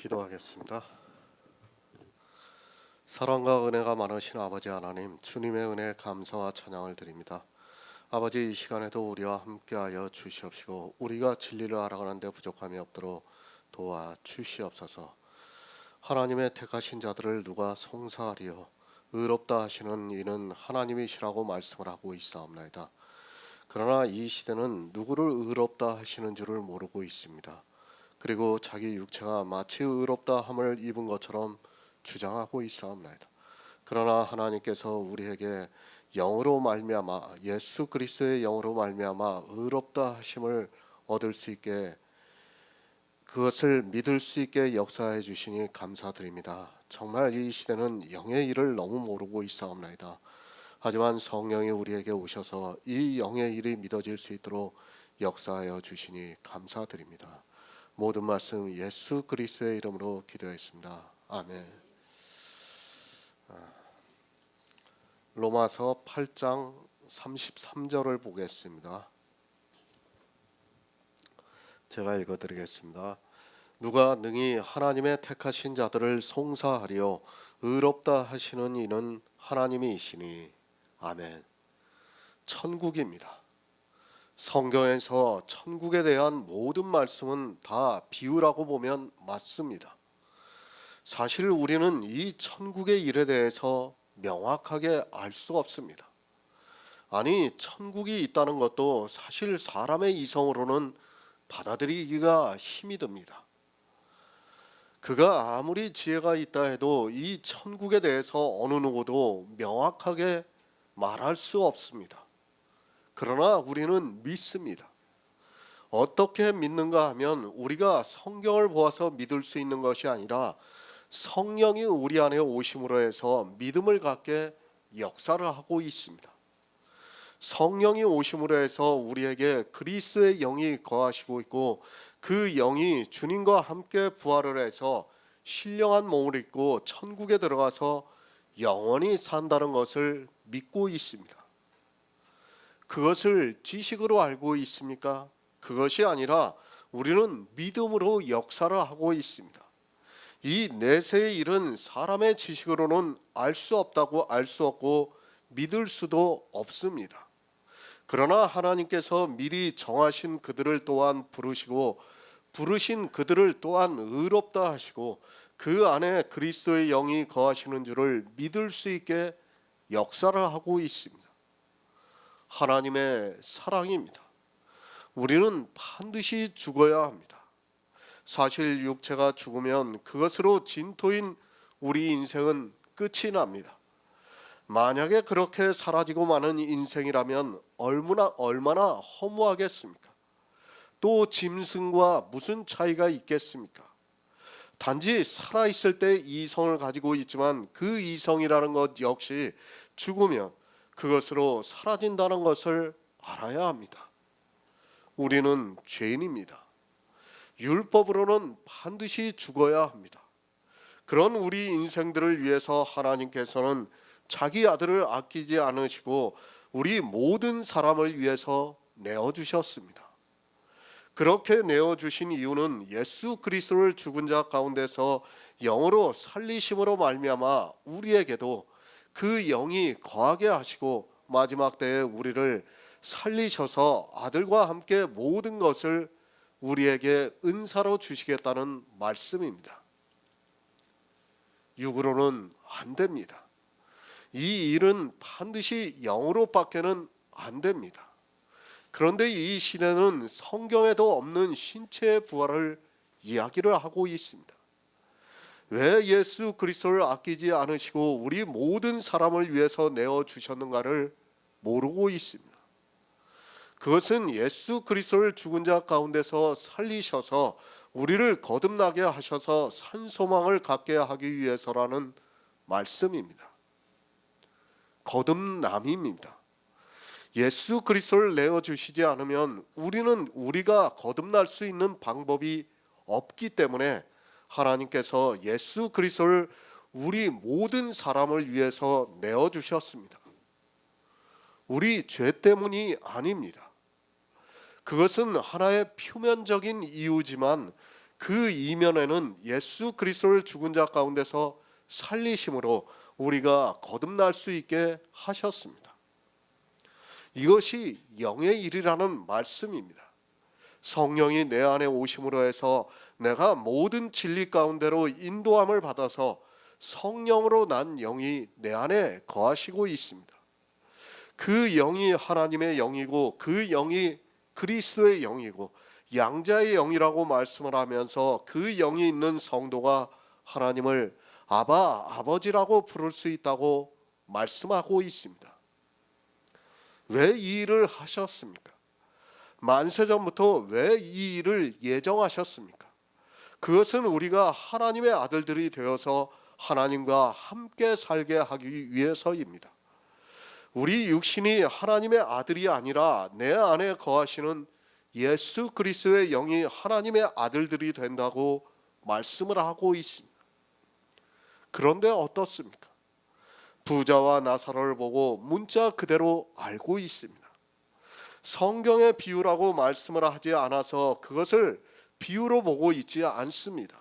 기도하겠습니다. 사랑과 은혜가 많으신 아버지 하나님, 주님의 은혜에 감사와 찬양을 드립니다. 아버지, 이 시간에도 우리와 함께하여 주시옵시고 우리가 진리를 알아가는 데 부족함이 없도록 도와주시옵소서. 하나님의 택하신 자들을 누가 송사하리요, 의롭다 하시는 이는 하나님이시라고 말씀을 하고 있사옵나이다. 그러나 이 시대는 누구를 의롭다 하시는 줄을 모르고 있습니다. 그리고 자기 육체가 마치 의롭다 함을 입은 것처럼 주장하고 있사옵나이다. 그러나 하나님께서 우리에게 영으로 말미암아, 예수 그리스도의 영으로 말미암아 의롭다 하심을 얻을 수 있게, 그것을 믿을 수 있게 역사해 주시니 감사드립니다. 정말 이 시대는 영의 일을 너무 모르고 있사옵나이다. 하지만 성령이 우리에게 오셔서 이 영의 일이 믿어질 수 있도록 역사하여 주시니 감사드립니다. 모든 말씀 예수 그리스도의 이름으로 기도했습니다. 아멘. 로마서 8장 33절을 보겠습니다. 제가 읽어드리겠습니다. 누가 능히 하나님의 택하신 자들을 송사하리요, 의롭다 하시는 이는 하나님이시니. 아멘. 천국입니다. 성경에서 천국에 대한 모든 말씀은 다 비유라고 보면 맞습니다. 사실 우리는 이 천국의 일에 대해서 명확하게 알 수 없습니다. 아니, 천국이 있다는 것도 사실 사람의 이성으로는 받아들이기가 힘이 듭니다. 그가 아무리 지혜가 있다 해도 이 천국에 대해서 어느 누구도 명확하게 말할 수 없습니다. 그러나 우리는 믿습니다. 어떻게 믿는가 하면 우리가 성경을 보아서 믿을 수 있는 것이 아니라 성령이 우리 안에 오심으로 해서 믿음을 갖게 역사를 하고 있습니다. 성령이 오심으로 해서 우리에게 그리스도의 영이 거하시고 있고, 그 영이 주님과 함께 부활을 해서 신령한 몸을 입고 천국에 들어가서 영원히 산다는 것을 믿고 있습니다. 그것을 지식으로 알고 있습니까? 그것이 아니라 우리는 믿음으로 역사를 하고 있습니다. 이 내세의 일은 사람의 지식으로는 알 수 없고 믿을 수도 없습니다. 그러나 하나님께서 미리 정하신 그들을 또한 부르시고, 부르신 그들을 또한 의롭다 하시고, 그 안에 그리스도의 영이 거하시는 줄을 믿을 수 있게 역사를 하고 있습니다. 하나님의 사랑입니다. 우리는 반드시 죽어야 합니다. 사실 육체가 죽으면 그것으로 진토인 우리 인생은 끝이 납니다. 만약에 그렇게 사라지고 마는 인생이라면 얼마나 허무하겠습니까? 또 짐승과 무슨 차이가 있겠습니까? 단지 살아있을 때 이성을 가지고 있지만 그 이성이라는 것 역시 죽으면 그것으로 사라진다는 것을 알아야 합니다. 우리는 죄인입니다. 율법으로는 반드시 죽어야 합니다. 그런 우리 인생들을 위해서 하나님께서는 자기 아들을 아끼지 않으시고 우리 모든 사람을 위해서 내어주셨습니다. 그렇게 내어주신 이유는 예수 그리스도를 죽은 자 가운데서 영으로 살리심으로 말미암아 우리에게도 그 영이 거하게 하시고 마지막 때에 우리를 살리셔서 아들과 함께 모든 것을 우리에게 은사로 주시겠다는 말씀입니다. 육으로는 안 됩니다. 이 일은 반드시 영으로밖에는 안 됩니다. 그런데 이 시대는 성경에도 없는 신체의 부활을 이야기를 하고 있습니다. 왜 예수 그리스도를 아끼지 않으시고 우리 모든 사람을 위해서 내어주셨는가를 모르고 있습니다. 그것은 예수 그리스도를 죽은 자 가운데서 살리셔서 우리를 거듭나게 하셔서 산소망을 갖게 하기 위해서라는 말씀입니다. 거듭남입니다. 예수 그리스도를 내어주시지 않으면 우리가 거듭날 수 있는 방법이 없기 때문에 하나님께서 예수 그리스도를 우리 모든 사람을 위해서 내어주셨습니다. 우리 죄 때문이 아닙니다. 그것은 하나의 표면적인 이유지만 그 이면에는 예수 그리스도를 죽은 자 가운데서 살리심으로 우리가 거듭날 수 있게 하셨습니다. 이것이 영의 일이라는 말씀입니다. 성령이 내 안에 오심으로 해서 내가 모든 진리 가운데로 인도함을 받아서 성령으로 난 영이 내 안에 거하시고 있습니다. 그 영이 하나님의 영이고 그 영이 그리스도의 영이고 양자의 영이라고 말씀을 하면서 그 영이 있는 성도가 하나님을 아버지라고 부를 수 있다고 말씀하고 있습니다. 왜 이 일을 하셨습니까? 만세전부터 왜 이 일을 예정하셨습니까? 그것은 우리가 하나님의 아들들이 되어서 하나님과 함께 살게 하기 위해서입니다. 우리 육신이 하나님의 아들이 아니라 내 안에 거하시는 예수 그리스도의 영이 하나님의 아들들이 된다고 말씀을 하고 있습니다. 그런데 어떻습니까? 부자와 나사로를 보고 문자 그대로 알고 있습니다. 성경의 비유라고 말씀을 하지 않아서 그것을 비유로 보고 있지 않습니다.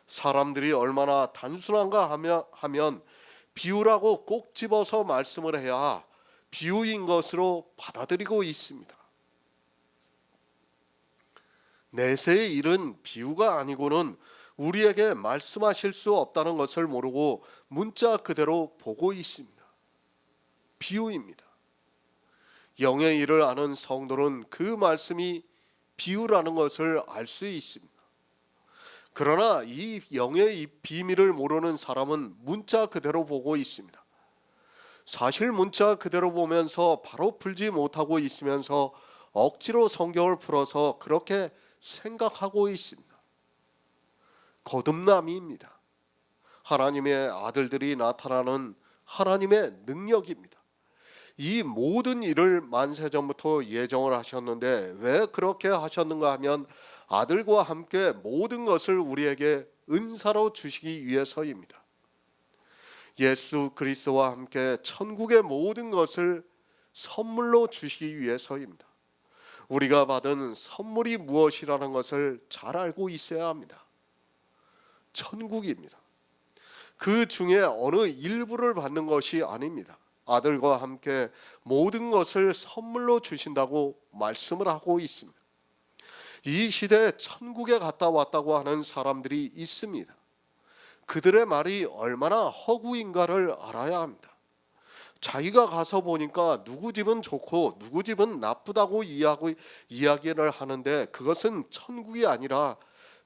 사람들이 얼마나 단순한가 하면 비유라고 꼭 집어서 말씀을 해야 비유인 것으로 받아들이고 있습니다. 내세의 일은 비유가 아니고는 우리에게 말씀하실 수 없다는 것을 모르고 문자 그대로 보고 있습니다. 비유입니다. 영의 일을 아는 성도는 그 말씀이 비유라는 것을 알 수 있습니다. 그러나 이 영의 이 비밀을 모르는 사람은 문자 그대로 보고 있습니다. 사실 문자 그대로 보면서 바로 풀지 못하고 있으면서 억지로 성경을 풀어서 그렇게 생각하고 있습니다. 거듭남입니다. 하나님의 아들들이 나타나는 하나님의 능력입니다. 이 모든 일을 만세전부터 예정을 하셨는데 왜 그렇게 하셨는가 하면 아들과 함께 모든 것을 우리에게 은사로 주시기 위해서입니다. 예수 그리스도와 함께 천국의 모든 것을 선물로 주시기 위해서입니다. 우리가 받은 선물이 무엇이라는 것을 잘 알고 있어야 합니다. 천국입니다. 그 중에 어느 일부를 받는 것이 아닙니다. 아들과 함께 모든 것을 선물로 주신다고 말씀을 하고 있습니다. 이 시대에 천국에 갔다 왔다고 하는 사람들이 있습니다. 그들의 말이 얼마나 허구인가를 알아야 합니다. 자기가 가서 보니까 누구 집은 좋고 누구 집은 나쁘다고 이야기를 하는데 그것은 천국이 아니라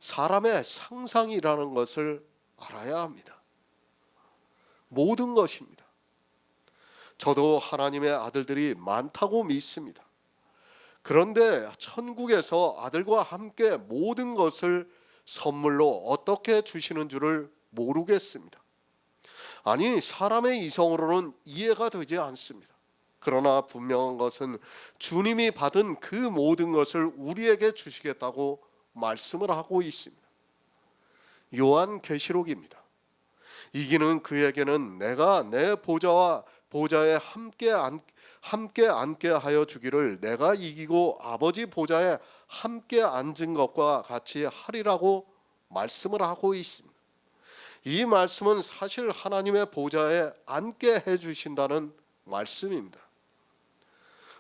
사람의 상상이라는 것을 알아야 합니다. 모든 것입니다. 저도 하나님의 아들들이 많다고 믿습니다. 그런데 천국에서 아들과 함께 모든 것을 선물로 어떻게 주시는 줄을 모르겠습니다. 아니, 사람의 이성으로는 이해가 되지 않습니다. 그러나 분명한 것은 주님이 받은 그 모든 것을 우리에게 주시겠다고 말씀을 하고 있습니다. 요한계시록입니다. 이기는 그에게는 내가 내 보좌에 함께 앉게 하여 주기를 내가 이기고 아버지 보좌에 함께 앉은 것과 같이 하리라고 말씀을 하고 있습니다. 이 말씀은 사실 하나님의 보좌에 앉게 해주신다는 말씀입니다.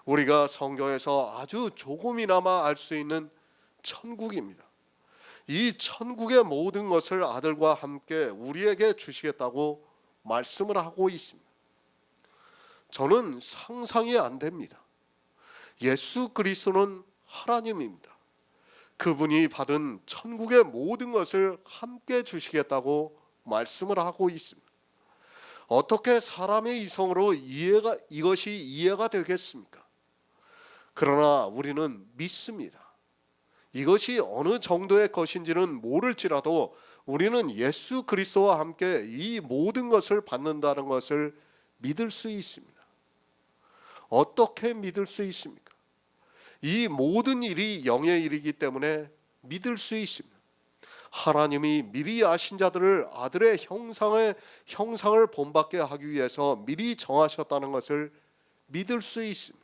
우리가 성경에서 아주 조금이나마 알 수 있는 천국입니다. 이 천국의 모든 것을 아들과 함께 우리에게 주시겠다고 말씀을 하고 있습니다. 저는 상상이 안 됩니다. 예수 그리스도는 하나님입니다. 그분이 받은 천국의 모든 것을 함께 주시겠다고 말씀을 하고 있습니다. 어떻게 사람의 이성으로 이것이 이해가 되겠습니까? 그러나 우리는 믿습니다. 이것이 어느 정도의 것인지는 모를지라도 우리는 예수 그리스도와 함께 이 모든 것을 받는다는 것을 믿을 수 있습니다. 어떻게 믿을 수 있습니까? 이 모든 일이 영의 일이기 때문에 믿을 수 있습니다. 하나님이 미리 아신 자들을 아들의 형상을 본받게 하기 위해서 미리 정하셨다는 것을 믿을 수 있습니다.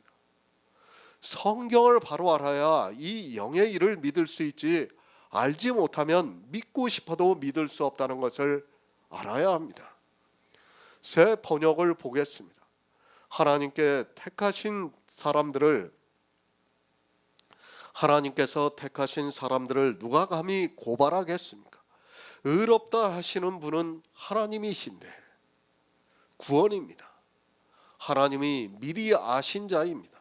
성경을 바로 알아야 이 영의 일을 믿을 수 있지 알지 못하면 믿고 싶어도 믿을 수 없다는 것을 알아야 합니다. 새 번역을 보겠습니다. 하나님께서 택하신 사람들을 누가 감히 고발하겠습니까? 의롭다 하시는 분은 하나님이신데 구원입니다. 하나님이 미리 아신 자입니다.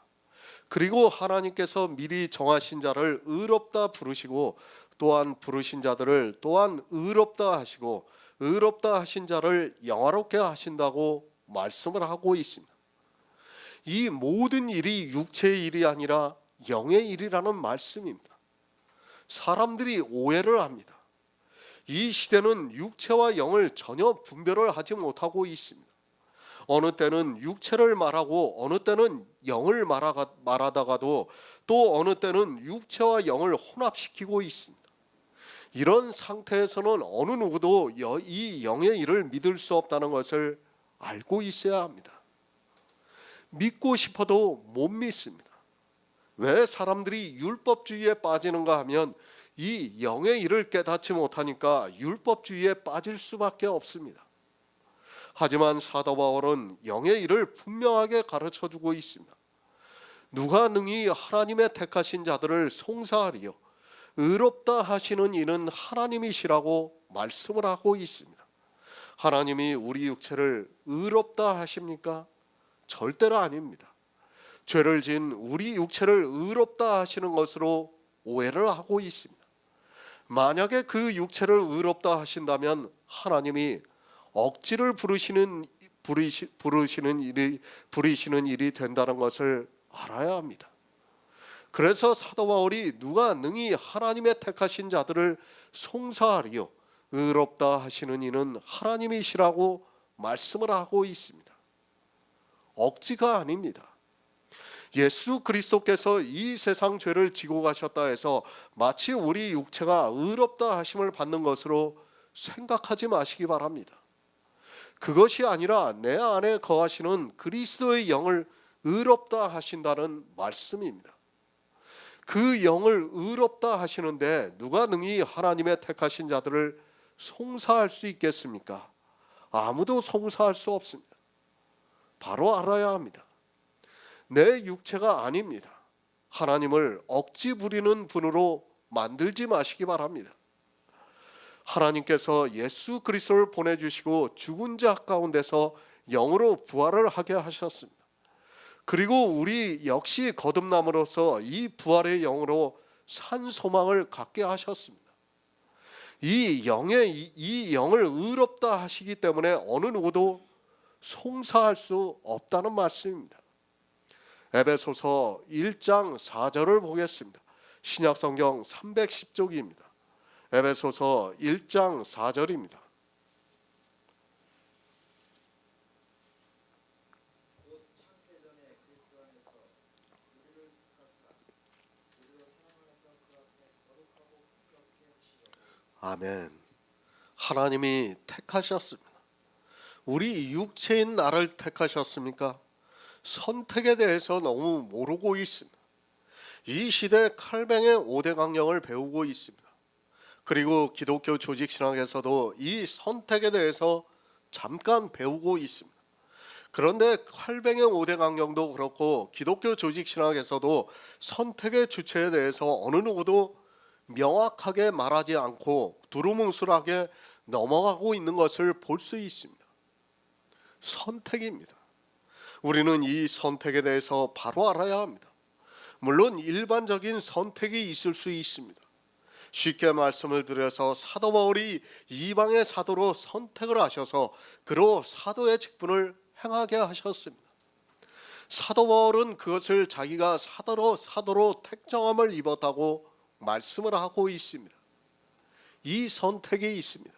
그리고 하나님께서 미리 정하신 자를 의롭다 부르시고 또한 부르신 자들을 또한 의롭다 하시고 의롭다 하신 자를 영화롭게 하신다고 말씀을 하고 있습니다. 이 모든 일이 육체의 일이 아니라 영의 일이라는 말씀입니다. 사람들이 오해를 합니다. 이 시대는 육체와 영을 전혀 분별을 하지 못하고 있습니다. 어느 때는 육체를 말하고 어느 때는 영을 말하다가도 또 어느 때는 육체와 영을 혼합시키고 있습니다. 이런 상태에서는 어느 누구도 이 영의 일을 믿을 수 없다는 것을 알고 있어야 합니다. 믿고 싶어도 못 믿습니다. 왜 사람들이 율법주의에 빠지는가 하면 이 영의 일을 깨닫지 못하니까 율법주의에 빠질 수밖에 없습니다. 하지만 사도 바울은 영의 일을 분명하게 가르쳐주고 있습니다. 누가 능히 하나님의 택하신 자들을 송사하리요 의롭다 하시는 이는 하나님이시라고 말씀을 하고 있습니다. 하나님이 우리 육체를 의롭다 하십니까? 절대로 아닙니다. 죄를 지은 우리 육체를 의롭다 하시는 것으로 오해를 하고 있습니다. 만약에 그 육체를 의롭다 하신다면 하나님이 억지를 부리시는 일이 된다는 것을 알아야 합니다. 그래서 사도 바울이 누가 능히 하나님의 택하신 자들을 송사하리요 의롭다 하시는 이는 하나님이시라고 말씀을 하고 있습니다. 억지가 아닙니다. 예수 그리스도께서 이 세상 죄를 지고 가셨다 해서 마치 우리 육체가 의롭다 하심을 받는 것으로 생각하지 마시기 바랍니다. 그것이 아니라 내 안에 거하시는 그리스도의 영을 의롭다 하신다는 말씀입니다. 그 영을 의롭다 하시는데 누가 능히 하나님의 택하신 자들을 송사할 수 있겠습니까? 아무도 송사할 수 없습니다. 바로 알아야 합니다. 내 육체가 아닙니다. 하나님을 억지 부리는 분으로 만들지 마시기 바랍니다. 하나님께서 예수 그리스도를 보내주시고 죽은 자 가운데서 영으로 부활을 하게 하셨습니다. 그리고 우리 역시 거듭남으로써 이 부활의 영으로 산 소망을 갖게 하셨습니다. 이 영을 의롭다 하시기 때문에 어느 누구도 송사할 수 없다는 말씀입니다. 에베소서 1장 4절을 보겠습니다. 신약성경 310쪽입니다. 에베소서 1장 4절입니다. 아멘. 하나님이 택하셨습니다. 우리 육체인 나를 택하셨습니까? 선택에 대해서 너무 모르고 있습니다. 이 시대 칼뱅의 5대 강령을 배우고 있습니다. 그리고 기독교 조직신학에서도 이 선택에 대해서 잠깐 배우고 있습니다. 그런데 칼뱅의 5대 강령도 그렇고 기독교 조직신학에서도 선택의 주체에 대해서 어느 누구도 명확하게 말하지 않고 두루뭉술하게 넘어가고 있는 것을 볼 수 있습니다. 선택입니다. 우리는 이 선택에 대해서 바로 알아야 합니다. 물론 일반적인 선택이 있을 수 있습니다. 쉽게 말씀을 드려서 사도 바울이 이방의 사도로 선택을 하셔서 그로 사도의 직분을 행하게 하셨습니다. 사도 바울은 그것을 자기가 사도로 택정함을 입었다고 말씀을 하고 있습니다. 이 선택이 있습니다.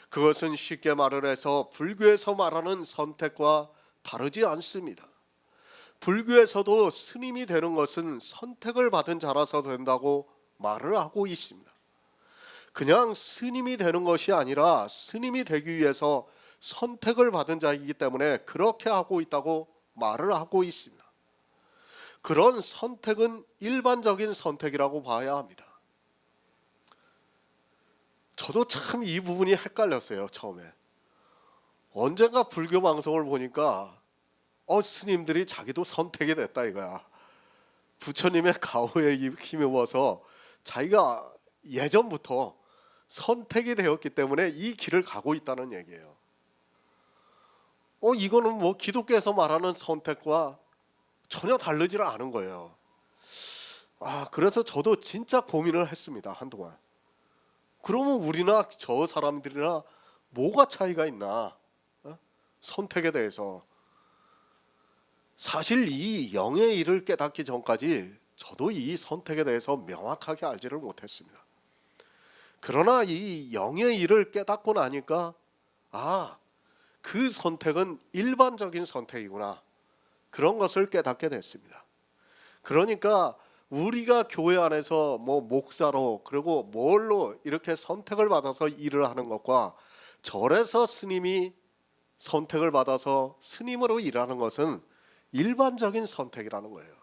그것은 쉽게 말을 해서 불교에서 말하는 선택과 다르지 않습니다. 불교에서도 스님이 되는 것은 선택을 받은 자라서 된다고 말을 하고 있습니다. 그냥 스님이 되는 것이 아니라 스님이 되기 위해서 선택을 받은 자이기 때문에 그렇게 하고 있다고 말을 하고 있습니다. 그런 선택은 일반적인 선택이라고 봐야 합니다. 저도 참 이 부분이 헷갈렸어요. 처음에 언젠가 불교 방송을 보니까 스님들이 자기도 선택이 됐다 이거야. 부처님의 가호에 힘입어서 자기가 예전부터 선택이 되었기 때문에 이 길을 가고 있다는 얘기예요. 이거는 뭐 기독교에서 말하는 선택과 전혀 다르지 않은 거예요. 그래서 저도 진짜 고민을 했습니다. 한동안. 그러면 우리나 저 사람들이나 뭐가 차이가 있나? 선택에 대해서. 사실 이 영의 일을 깨닫기 전까지 저도 이 선택에 대해서 명확하게 알지를 못했습니다. 그러나 이 영의 일을 깨닫고 나니까 그 선택은 일반적인 선택이구나, 그런 것을 깨닫게 됐습니다. 그러니까 우리가 교회 안에서 뭐 목사로 그리고 뭘로 이렇게 선택을 받아서 일을 하는 것과 절에서 스님이 선택을 받아서 스님으로 일하는 것은 일반적인 선택이라는 거예요.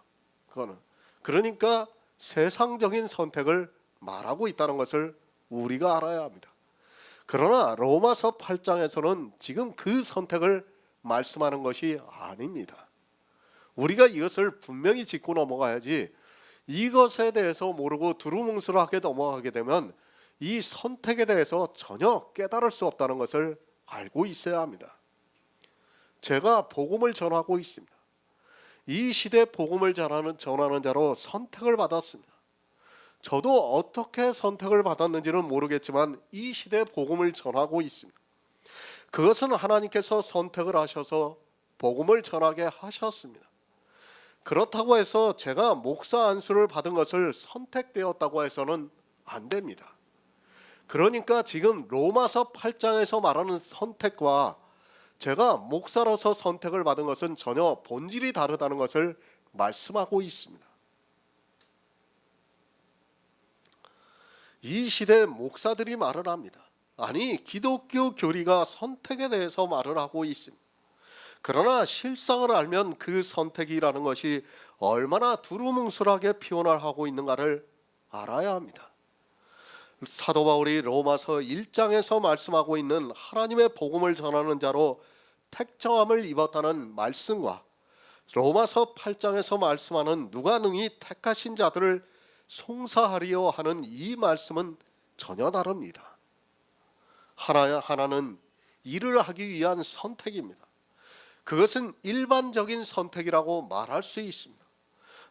그거는 그러니까 세상적인 선택을 말하고 있다는 것을 우리가 알아야 합니다. 그러나 로마서 8장에서는 지금 그 선택을 말씀하는 것이 아닙니다. 우리가 이것을 분명히 짚고 넘어가야지, 이것에 대해서 모르고 두루뭉술하게 넘어가게 되면 이 선택에 대해서 전혀 깨달을 수 없다는 것을 알고 있어야 합니다. 제가 복음을 전하고 있습니다. 이 시대 복음을 전하는 자로 선택을 받았습니다. 저도 어떻게 선택을 받았는지는 모르겠지만 이 시대 복음을 전하고 있습니다. 그것은 하나님께서 선택을 하셔서 복음을 전하게 하셨습니다. 그렇다고 해서 제가 목사 안수를 받은 것을 선택되었다고 해서는 안 됩니다. 그러니까 지금 로마서 8장에서 말하는 선택과 제가 목사로서 선택을 받은 것은 전혀 본질이 다르다는 것을 말씀하고 있습니다. 이 시대 목사들이 말을 합니다. 아니, 기독교 교리가 선택에 대해서 말을 하고 있습니다. 그러나 실상을 알면 그 선택이라는 것이 얼마나 두루뭉술하게 표현을 하고 있는가를 알아야 합니다. 사도 바울이 로마서 1장에서 말씀하고 있는 하나님의 복음을 전하는 자로 택정함을 입었다는 말씀과 로마서 8장에서 말씀하는 누가 능히 택하신 자들을 송사하리요 하는 이 말씀은 전혀 다릅니다. 하나는 일을 하기 위한 선택입니다. 그것은 일반적인 선택이라고 말할 수 있습니다.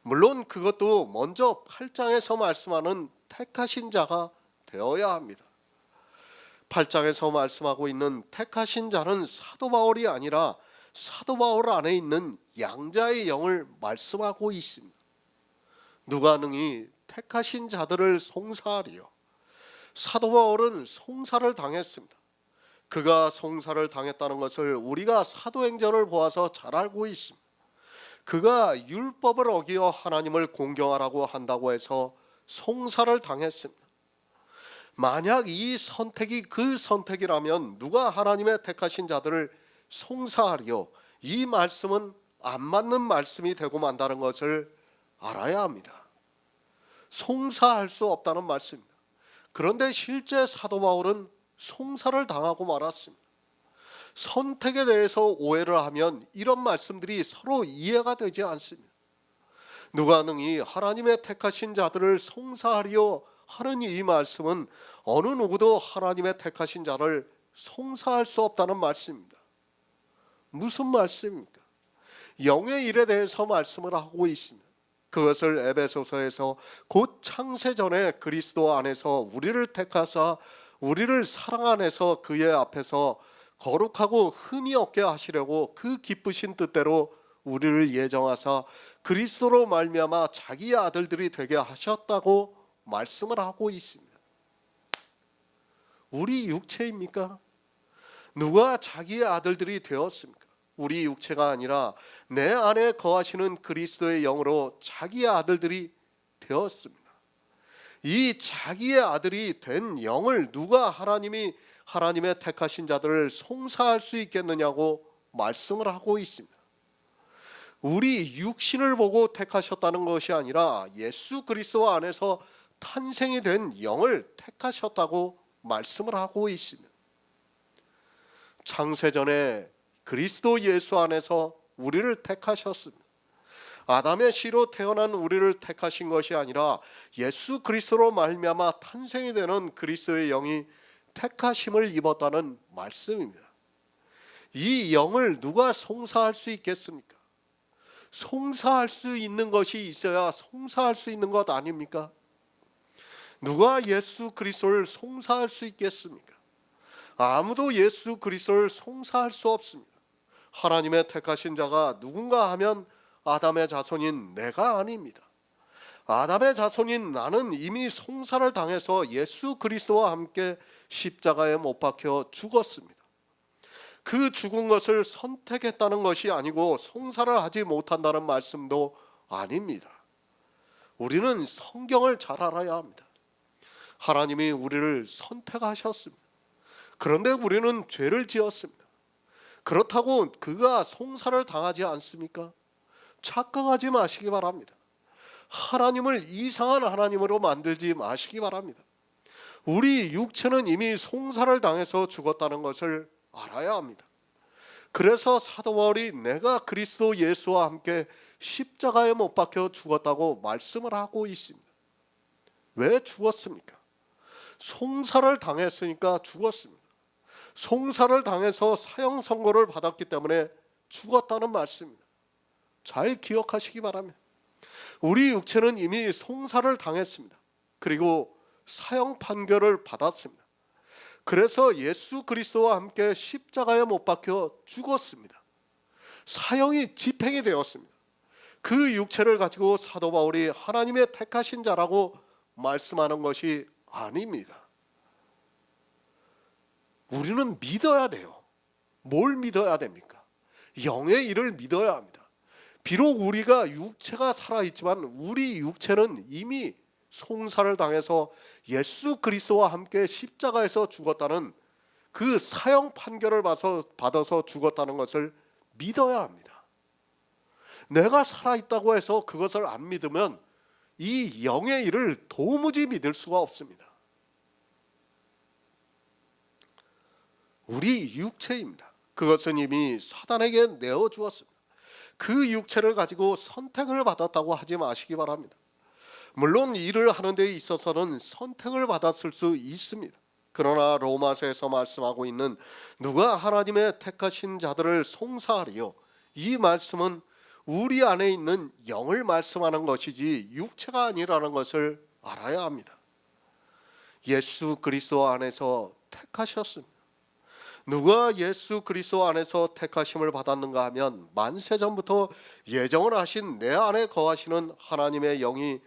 물론 그것도 먼저 8장에서 말씀하는 택하신 자가 되어야 합니다. 8장에서 말씀하고 있는 택하신 자는 사도 바울이 아니라 사도 바울 안에 있는 양자의 영을 말씀하고 있습니다. 누가 능히 택하신 자들을 송사하리요. 사도 바울은 송사를 당했습니다. 그가 송사를 당했다는 것을 우리가 사도행전을 보아서 잘 알고 있습니다. 그가 율법을 어기어 하나님을 공경하라고 한다고 해서 송사를 당했습니다. 만약 이 선택이 그 선택이라면 누가 하나님의 택하신 자들을 송사하리요, 이 말씀은 안 맞는 말씀이 되고 만다는 것을 알아야 합니다. 송사할 수 없다는 말씀입니다. 그런데 실제 사도 바울은 송사를 당하고 말았습니다. 선택에 대해서 오해를 하면 이런 말씀들이 서로 이해가 되지 않습니다. 누가 능히 하나님의 택하신 자들을 송사하리요 하는 이 말씀은 어느 누구도 하나님의 택하신 자를 송사할 수 없다는 말씀입니다. 무슨 말씀입니까? 영의 일에 대해서 말씀을 하고 있습니다. 그것을 에베소서에서 곧 창세 전에 그리스도 안에서 우리를 택하사 우리를 사랑 안에서 그의 앞에서 거룩하고 흠이 없게 하시려고 그 기쁘신 뜻대로 우리를 예정하사 그리스도로 말미암아 자기의 아들들이 되게 하셨다고 말씀을 하고 있습니다. 우리 육체입니까? 누가 자기의 아들들이 되었습니까? 우리 육체가 아니라 내 안에 거하시는 그리스도의 영으로 자기의 아들들이 되었습니다. 이 자기의 아들이 된 영을 누가 하나님의 택하신 자들을 송사할 수 있겠느냐고 말씀을 하고 있습니다. 우리 육신을 보고 택하셨다는 것이 아니라 예수 그리스도 안에서 탄생이 된 영을 택하셨다고 말씀을 하고 있습니다. 창세전에 그리스도 예수 안에서 우리를 택하셨습니다. 아담의 씨로 태어난 우리를 택하신 것이 아니라 예수 그리스도로 말미암아 탄생이 되는 그리스도의 영이 택하심을 입었다는 말씀입니다. 이 영을 누가 송사할 수 있겠습니까? 송사할 수 있는 것이 있어야 송사할 수 있는 것 아닙니까? 누가 예수 그리스도를 송사할 수 있겠습니까? 아무도 예수 그리스도를 송사할 수 없습니다. 하나님의 택하신 자가 누군가 하면 아담의 자손인 내가 아닙니다. 아담의 자손인 나는 이미 송사를 당해서 예수 그리스도와 함께 십자가에 못 박혀 죽었습니다. 그 죽은 것을 선택했다는 것이 아니고 송사를 하지 못한다는 말씀도 아닙니다. 우리는 성경을 잘 알아야 합니다. 하나님이 우리를 선택하셨습니다. 그런데 우리는 죄를 지었습니다. 그렇다고 그가 송사를 당하지 않습니까? 착각하지 마시기 바랍니다. 하나님을 이상한 하나님으로 만들지 마시기 바랍니다. 우리 육체는 이미 송사를 당해서 죽었다는 것을 알아야 합니다. 그래서 사도 바울이 내가 그리스도 예수와 함께 십자가에 못 박혀 죽었다고 말씀을 하고 있습니다. 왜 죽었습니까? 송사를 당했으니까 죽었습니다. 송사를 당해서 사형 선고를 받았기 때문에 죽었다는 말씀입니다. 잘 기억하시기 바랍니다. 우리 육체는 이미 송사를 당했습니다. 그리고 사형 판결을 받았습니다. 그래서 예수 그리스도와 함께 십자가에 못 박혀 죽었습니다. 사형이 집행이 되었습니다. 그 육체를 가지고 사도 바울이 하나님의 택하신 자라고 말씀하는 것이 아닙니다. 우리는 믿어야 돼요. 뭘 믿어야 됩니까? 영의 일을 믿어야 합니다. 비록 우리가 육체가 살아있지만 우리 육체는 이미 송사를 당해서 예수 그리스도와 함께 십자가에서 죽었다는 그 사형 판결을 받아서 죽었다는 것을 믿어야 합니다. 내가 살아있다고 해서 그것을 안 믿으면 이 영의 일을 도무지 믿을 수가 없습니다. 우리 육체입니다. 그것은 이미 사단에게 내어주었습니다. 그 육체를 가지고 선택을 받았다고 하지 마시기 바랍니다. 물론 일을 하는 데 있어서는 선택을 받았을 수 있습니다. 그러나 로마서에서 말씀하고 있는 누가 하나님의 택하신 자들을 송사하리요, 이 말씀은 우리 안에 있는 영을 말씀하는 것이지 육체가 아니라는 것을 알아야 합니다. 예수 그리스도 안에서 택하셨습니다. 누가 예수 그리스도 안에서 택하심을 받았는가 하면 만세전부터 예정을 하신 내 안에 거하시는 하나님의 영이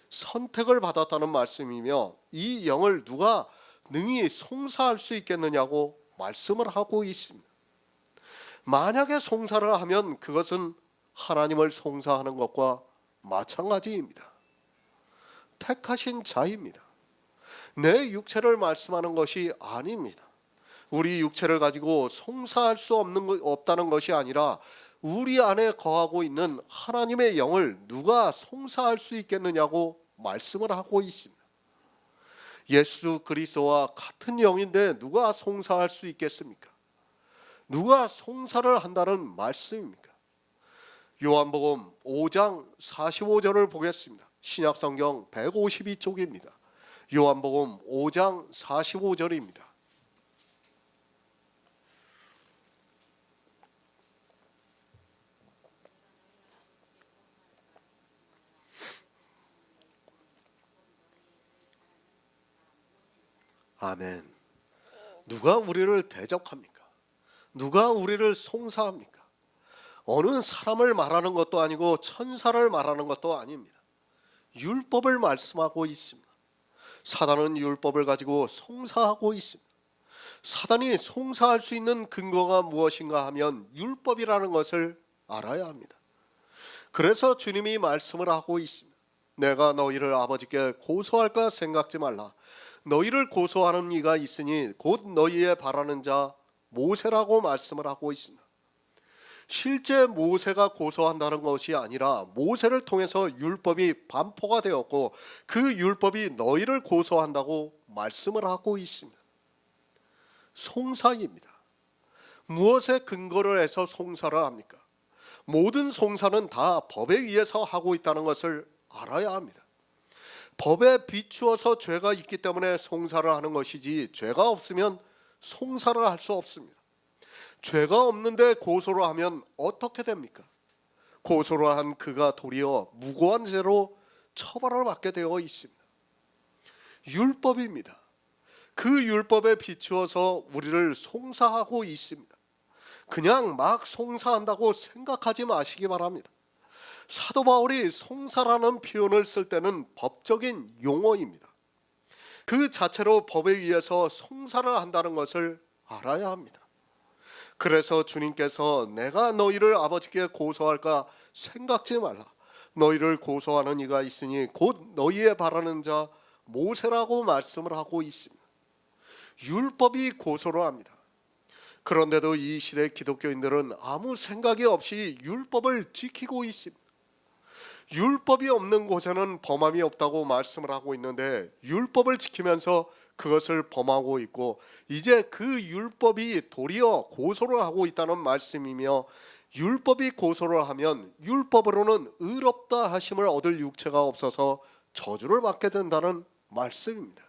선택을 받았다는 말씀이며, 이 영을 누가 능히 송사할 수 있겠느냐고 말씀을 하고 있습니다. 만약에 송사를 하면 그것은 하나님을 송사하는 것과 마찬가지입니다. 택하신 자입니다. 내 육체를 말씀하는 것이 아닙니다. 우리 육체를 가지고 송사할 수 없다는 것이 아니라 우리 안에 거하고 있는 하나님의 영을 누가 송사할 수 있겠느냐고 말씀을 하고 있습니다. 예수 그리스도와 같은 영인데 누가 송사할 수 있겠습니까? 누가 송사를 한다는 말씀입니까? 요한복음 5장 45절을 보겠습니다. 신약성경 152쪽입니다. 요한복음 5장 45절입니다. 아멘. 누가 우리를 대적합니까? 누가 우리를 송사합니까? 어느 사람을 말하는 것도 아니고 천사를 말하는 것도 아닙니다. 율법을 말씀하고 있습니다. 사단은 율법을 가지고 송사하고 있습니다. 사단이 송사할 수 있는 근거가 무엇인가 하면 율법이라는 것을 알아야 합니다. 그래서 주님이 말씀을 하고 있습니다. 내가 너희를 아버지께 고소할까 생각지 말라. 너희를 고소하는 이가 있으니 곧 너희의 바라는 자 모세라고 말씀을 하고 있습니다. 실제 모세가 고소한다는 것이 아니라 모세를 통해서 율법이 반포가 되었고 그 율법이 너희를 고소한다고 말씀을 하고 있습니다. 송사입니다. 무엇에 근거를 해서 송사를 합니까? 모든 송사는 다 법에 의해서 하고 있다는 것을 알아야 합니다. 법에 비추어서 죄가 있기 때문에 송사를 하는 것이지, 죄가 없으면 송사를 할 수 없습니다. 죄가 없는데 고소를 하면 어떻게 됩니까? 고소를 한 그가 도리어 무고한 죄로 처벌을 받게 되어 있습니다. 율법입니다. 그 율법에 비추어서 우리를 송사하고 있습니다. 그냥 막 송사한다고 생각하지 마시기 바랍니다. 사도 바울이 송사라는 표현을 쓸 때는 법적인 용어입니다. 그 자체로 법에 의해서 송사를 한다는 것을 알아야 합니다. 그래서 주님께서 내가 너희를 아버지께 고소할까 생각지 말라. 너희를 고소하는 이가 있으니 곧 너희의 바라는 자 모세라고 말씀을 하고 있습니다. 율법이 고소를 합니다. 그런데도 이 시대 기독교인들은 아무 생각이 없이 율법을 지키고 있습니다. 율법이 없는 곳에는 범함이 없다고 말씀을 하고 있는데, 율법을 지키면서 그것을 범하고 있고, 이제 그 율법이 도리어 고소를 하고 있다는 말씀이며, 율법이 고소를 하면 율법으로는 의롭다 하심을 얻을 육체가 없어서 저주를 받게 된다는 말씀입니다.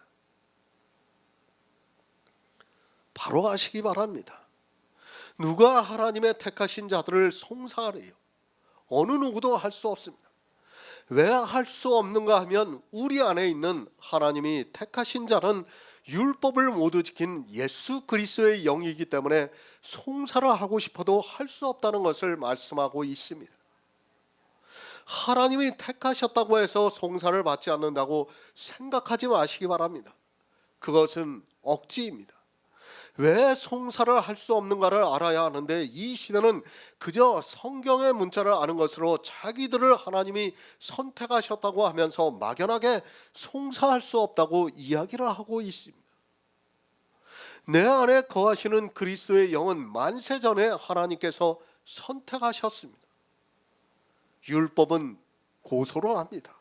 바로 아시기 바랍니다. 누가 하나님의 택하신 자들을 송사하래요? 어느 누구도 할 수 없습니다. 왜 할 수 없는가 하면, 우리 안에 있는 하나님이 택하신 자는 율법을 모두 지킨 예수 그리스도의 영이기 때문에 송사를 하고 싶어도 할 수 없다는 것을 말씀하고 있습니다. 하나님이 택하셨다고 해서 송사를 받지 않는다고 생각하지 마시기 바랍니다. 그것은 억지입니다. 왜 송사를 할 수 없는가를 알아야 하는데, 이 시대는 그저 성경의 문자를 아는 것으로 자기들을 하나님이 선택하셨다고 하면서 막연하게 송사할 수 없다고 이야기를 하고 있습니다. 내 안에 거하시는 그리스도의 영은 만세 전에 하나님께서 선택하셨습니다. 율법은 고소를 합니다.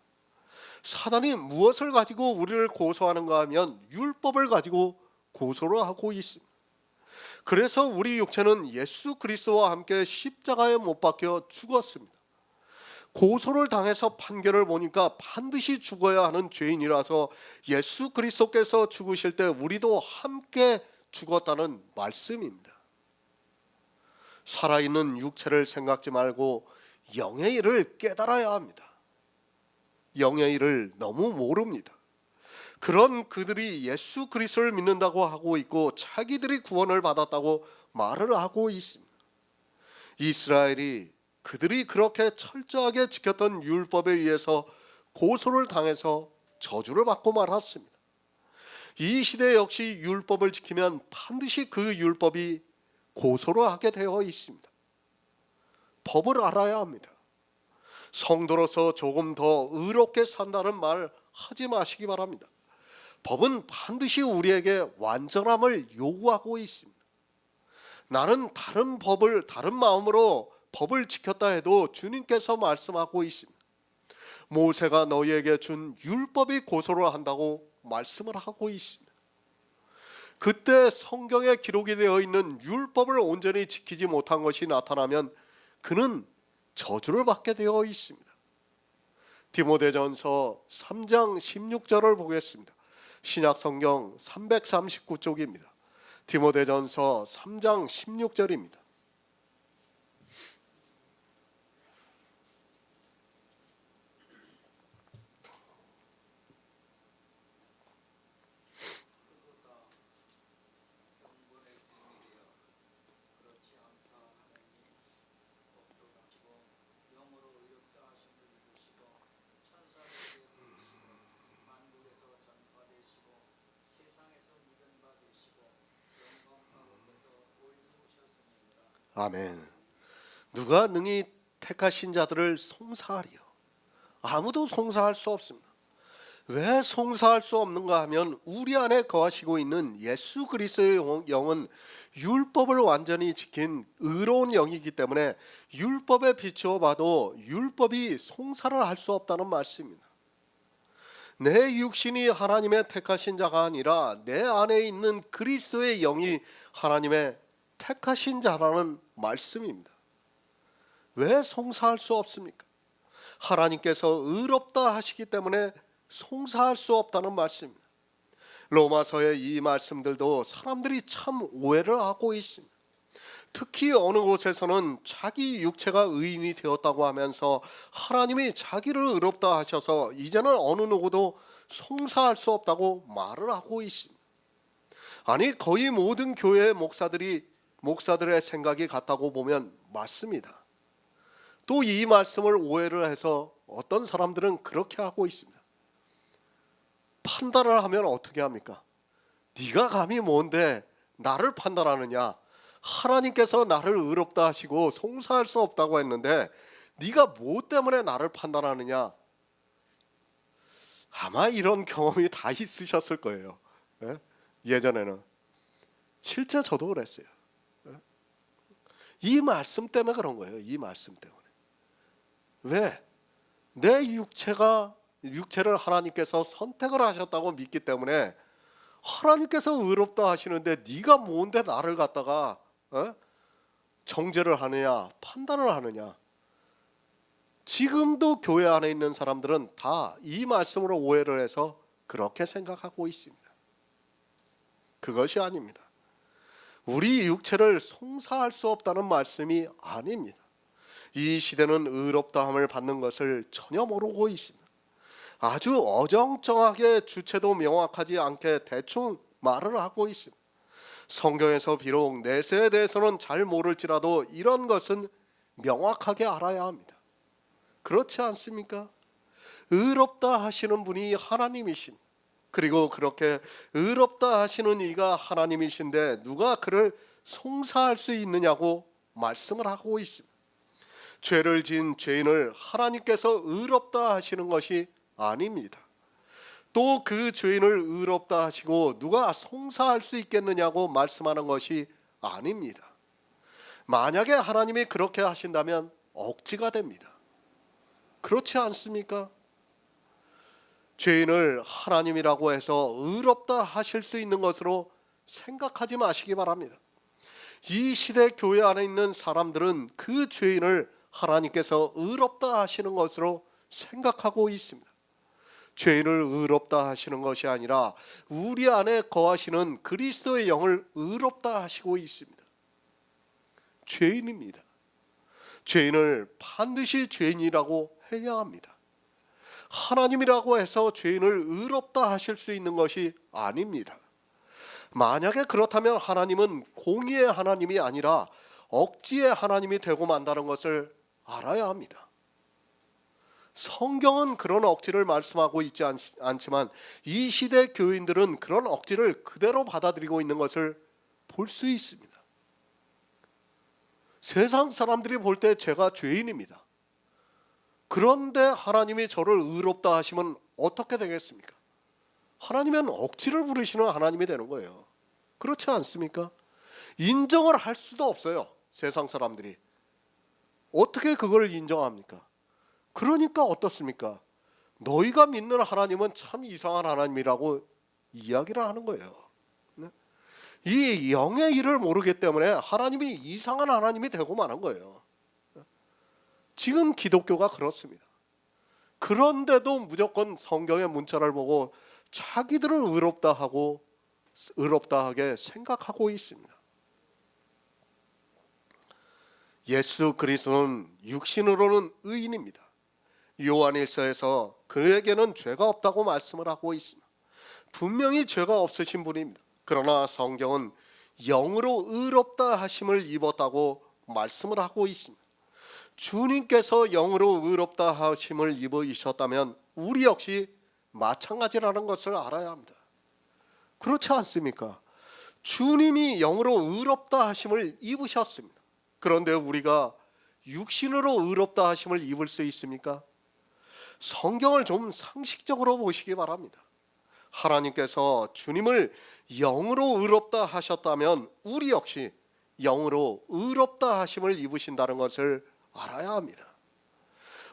사단이 무엇을 가지고 우리를 고소하는가 하면 율법을 가지고 고소를 하고 있습니다. 그래서 우리 육체는 예수 그리스도와 함께 십자가에 못 박혀 죽었습니다. 고소를 당해서 판결을 보니까 반드시 죽어야 하는 죄인이라서 예수 그리스도께서 죽으실 때 우리도 함께 죽었다는 말씀입니다. 살아있는 육체를 생각지 말고 영의 일을 깨달아야 합니다. 영의 일을 너무 모릅니다. 그런 그들이 예수 그리스도를 믿는다고 하고 있고 자기들이 구원을 받았다고 말을 하고 있습니다. 이스라엘이 그들이 그렇게 철저하게 지켰던 율법에 의해서 고소를 당해서 저주를 받고 말았습니다. 이 시대 역시 율법을 지키면 반드시 그 율법이 고소를 하게 되어 있습니다. 법을 알아야 합니다. 성도로서 조금 더 의롭게 산다는 말 하지 마시기 바랍니다. 법은 반드시 우리에게 완전함을 요구하고 있습니다. 나는 다른 마음으로 법을 지켰다 해도 주님께서 말씀하고 있습니다. 모세가 너희에게 준 율법이 고소를 한다고 말씀을 하고 있습니다. 그때 성경에 기록이 되어 있는 율법을 온전히 지키지 못한 것이 나타나면 그는 저주를 받게 되어 있습니다. 디모데전서 3장 16절을 보겠습니다. 신약성경 339쪽입니다. 디모데전서 3장 16절입니다. 아멘. 누가 능히 택하신 자들을 송사하리요? 아무도 송사할 수 없습니다. 왜 송사할 수 없는가 하면 우리 안에 거하시고 있는 예수 그리스도의 영은 율법을 완전히 지킨 의로운 영이기 때문에 율법에 비추어 봐도 율법이 송사를 할 수 없다는 말씀입니다. 내 육신이 하나님의 택하신 자가 아니라 내 안에 있는 그리스도의 영이 하나님의 택하신 자라는 말씀입니다. 왜 송사할 수 없습니까? 하나님께서 의롭다 하시기 때문에 송사할 수 없다는 말씀입니다. 로마서의 이 말씀들도 사람들이 참 오해를 하고 있습니다. 특히 어느 곳에서는 자기 육체가 의인이 되었다고 하면서 하나님이 자기를 의롭다 하셔서 이제는 어느 누구도 송사할 수 없다고 말을 하고 있습니다. 아니, 거의 모든 교회의 목사들의 생각이 같다고 보면 맞습니다. 또 이 말씀을 오해를 해서 어떤 사람들은 그렇게 하고 있습니다. 판단을 하면 어떻게 합니까? 네가 감히 뭔데 나를 판단하느냐? 하나님께서 나를 의롭다 하시고 송사할 수 없다고 했는데 네가 뭐 때문에 나를 판단하느냐? 아마 이런 경험이 다 있으셨을 거예요. 예전에는. 실제 저도 그랬어요. 이 말씀 때문에 그런 거예요. 이 말씀 때문에. 왜? 내 육체를 하나님께서 선택을 하셨다고 믿기 때문에 하나님께서 의롭다 하시는데 네가 뭔데 나를 갖다가 정죄를 하느냐, 판단을 하느냐. 지금도 교회 안에 있는 사람들은 다 이 말씀으로 오해를 해서 그렇게 생각하고 있습니다. 그것이 아닙니다. 우리 육체를 송사할 수 없다는 말씀이 아닙니다. 이 시대는 의롭다함을 받는 것을 전혀 모르고 있습니다. 아주 어정쩡하게 주체도 명확하지 않게 대충 말을 하고 있습니다. 성경에서 비록 내세에 대해서는 잘 모를지라도 이런 것은 명확하게 알아야 합니다. 그렇지 않습니까? 의롭다 하시는 분이 하나님이십니다. 그리고 그렇게 의롭다 하시는 이가 하나님이신데 누가 그를 송사할 수 있느냐고 말씀을 하고 있습니다. 죄를 지은 죄인을 하나님께서 의롭다 하시는 것이 아닙니다. 또 그 죄인을 의롭다 하시고 누가 송사할 수 있겠느냐고 말씀하는 것이 아닙니다. 만약에 하나님이 그렇게 하신다면 억지가 됩니다. 그렇지 않습니까? 죄인을 하나님이라고 해서 의롭다 하실 수 있는 것으로 생각하지 마시기 바랍니다. 이 시대 교회 안에 있는 사람들은 그 죄인을 하나님께서 의롭다 하시는 것으로 생각하고 있습니다. 죄인을 의롭다 하시는 것이 아니라 우리 안에 거하시는 그리스도의 영을 의롭다 하시고 있습니다. 죄인입니다. 죄인을 반드시 죄인이라고 해야 합니다. 하나님이라고 해서 죄인을 의롭다 하실 수 있는 것이 아닙니다. 만약에 그렇다면 하나님은 공의의 하나님이 아니라 억지의 하나님이 되고 만다는 것을 알아야 합니다. 성경은 그런 억지를 말씀하고 있지 않지만 이 시대 교인들은 그런 억지를 그대로 받아들이고 있는 것을 볼 수 있습니다. 세상 사람들이 볼 때 제가 죄인입니다. 그런데 하나님이 저를 의롭다 하시면 어떻게 되겠습니까? 하나님은 억지를 부리시는 하나님이 되는 거예요. 그렇지 않습니까? 인정을 할 수도 없어요. 세상 사람들이. 어떻게 그걸 인정합니까? 그러니까 어떻습니까? 너희가 믿는 하나님은 참 이상한 하나님이라고 이야기를 하는 거예요. 이 영의 일을 모르기 때문에 하나님이 이상한 하나님이 되고 마는 거예요. 지금 기독교가 그렇습니다. 그런데도 무조건 성경의 문자를 보고 자기들을 의롭다하게 생각하고 있습니다. 예수 그리스도는 육신으로는 의인입니다. 요한일서에서 그에게는 죄가 없다고 말씀을 하고 있습니다. 분명히 죄가 없으신 분입니다. 그러나 성경은 영으로 의롭다 하심을 입었다고 말씀을 하고 있습니다. 주님께서 영으로 의롭다 하심을 입으셨다면 우리 역시 마찬가지라는 것을 알아야 합니다. 그렇지 않습니까? 주님이 영으로 의롭다 하심을 입으셨습니다. 그런데 우리가 육신으로 의롭다 하심을 입을 수 있습니까? 성경을 좀 상식적으로 보시기 바랍니다. 하나님께서 주님을 영으로 의롭다 하셨다면 우리 역시 영으로 의롭다 하심을 입으신다는 것을 알아야 합니다.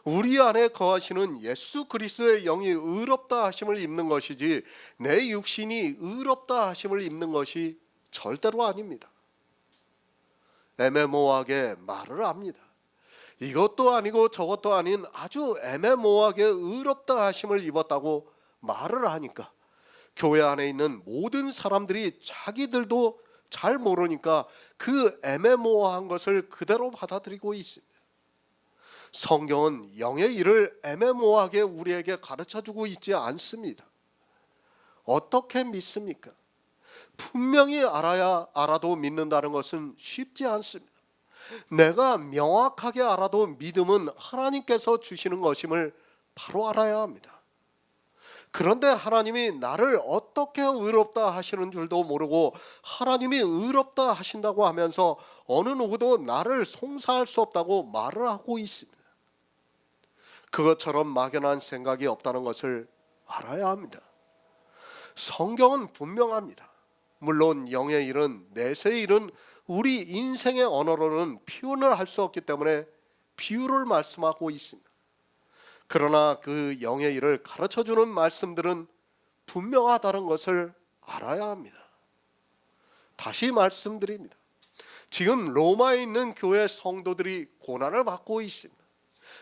우리 안에 거하시는 예수 그리스도의 영이 의롭다 하심을 입는 것이지 내 육신이 의롭다 하심을 입는 것이 절대로 아닙니다. 애매모호하게 말을 합니다. 이것도 아니고 저것도 아닌 아주 애매모호하게 의롭다 하심을 입었다고 말을 하니까 교회 안에 있는 모든 사람들이 자기들도 잘 모르니까 그 애매모호한 것을 그대로 받아들이고 있습니다. 성경은 영의 일을 애매모호하게 우리에게 가르쳐주고 있지 않습니다. 어떻게 믿습니까? 분명히 알아도 믿는다는 것은 쉽지 않습니다. 내가 명확하게 알아도 믿음은 하나님께서 주시는 것임을 바로 알아야 합니다. 그런데 하나님이 나를 어떻게 의롭다 하시는 줄도 모르고 하나님이 의롭다 하신다고 하면서 어느 누구도 나를 송사할 수 없다고 말을 하고 있습니다. 그것처럼 막연한 생각이 없다는 것을 알아야 합니다. 성경은 분명합니다. 물론 영의 일은, 내세의 일은 우리 인생의 언어로는 표현을 할 수 없기 때문에 비유를 말씀하고 있습니다. 그러나 그 영의 일을 가르쳐주는 말씀들은 분명하다는 것을 알아야 합니다. 다시 말씀드립니다. 지금 로마에 있는 교회 성도들이 고난을 받고 있습니다.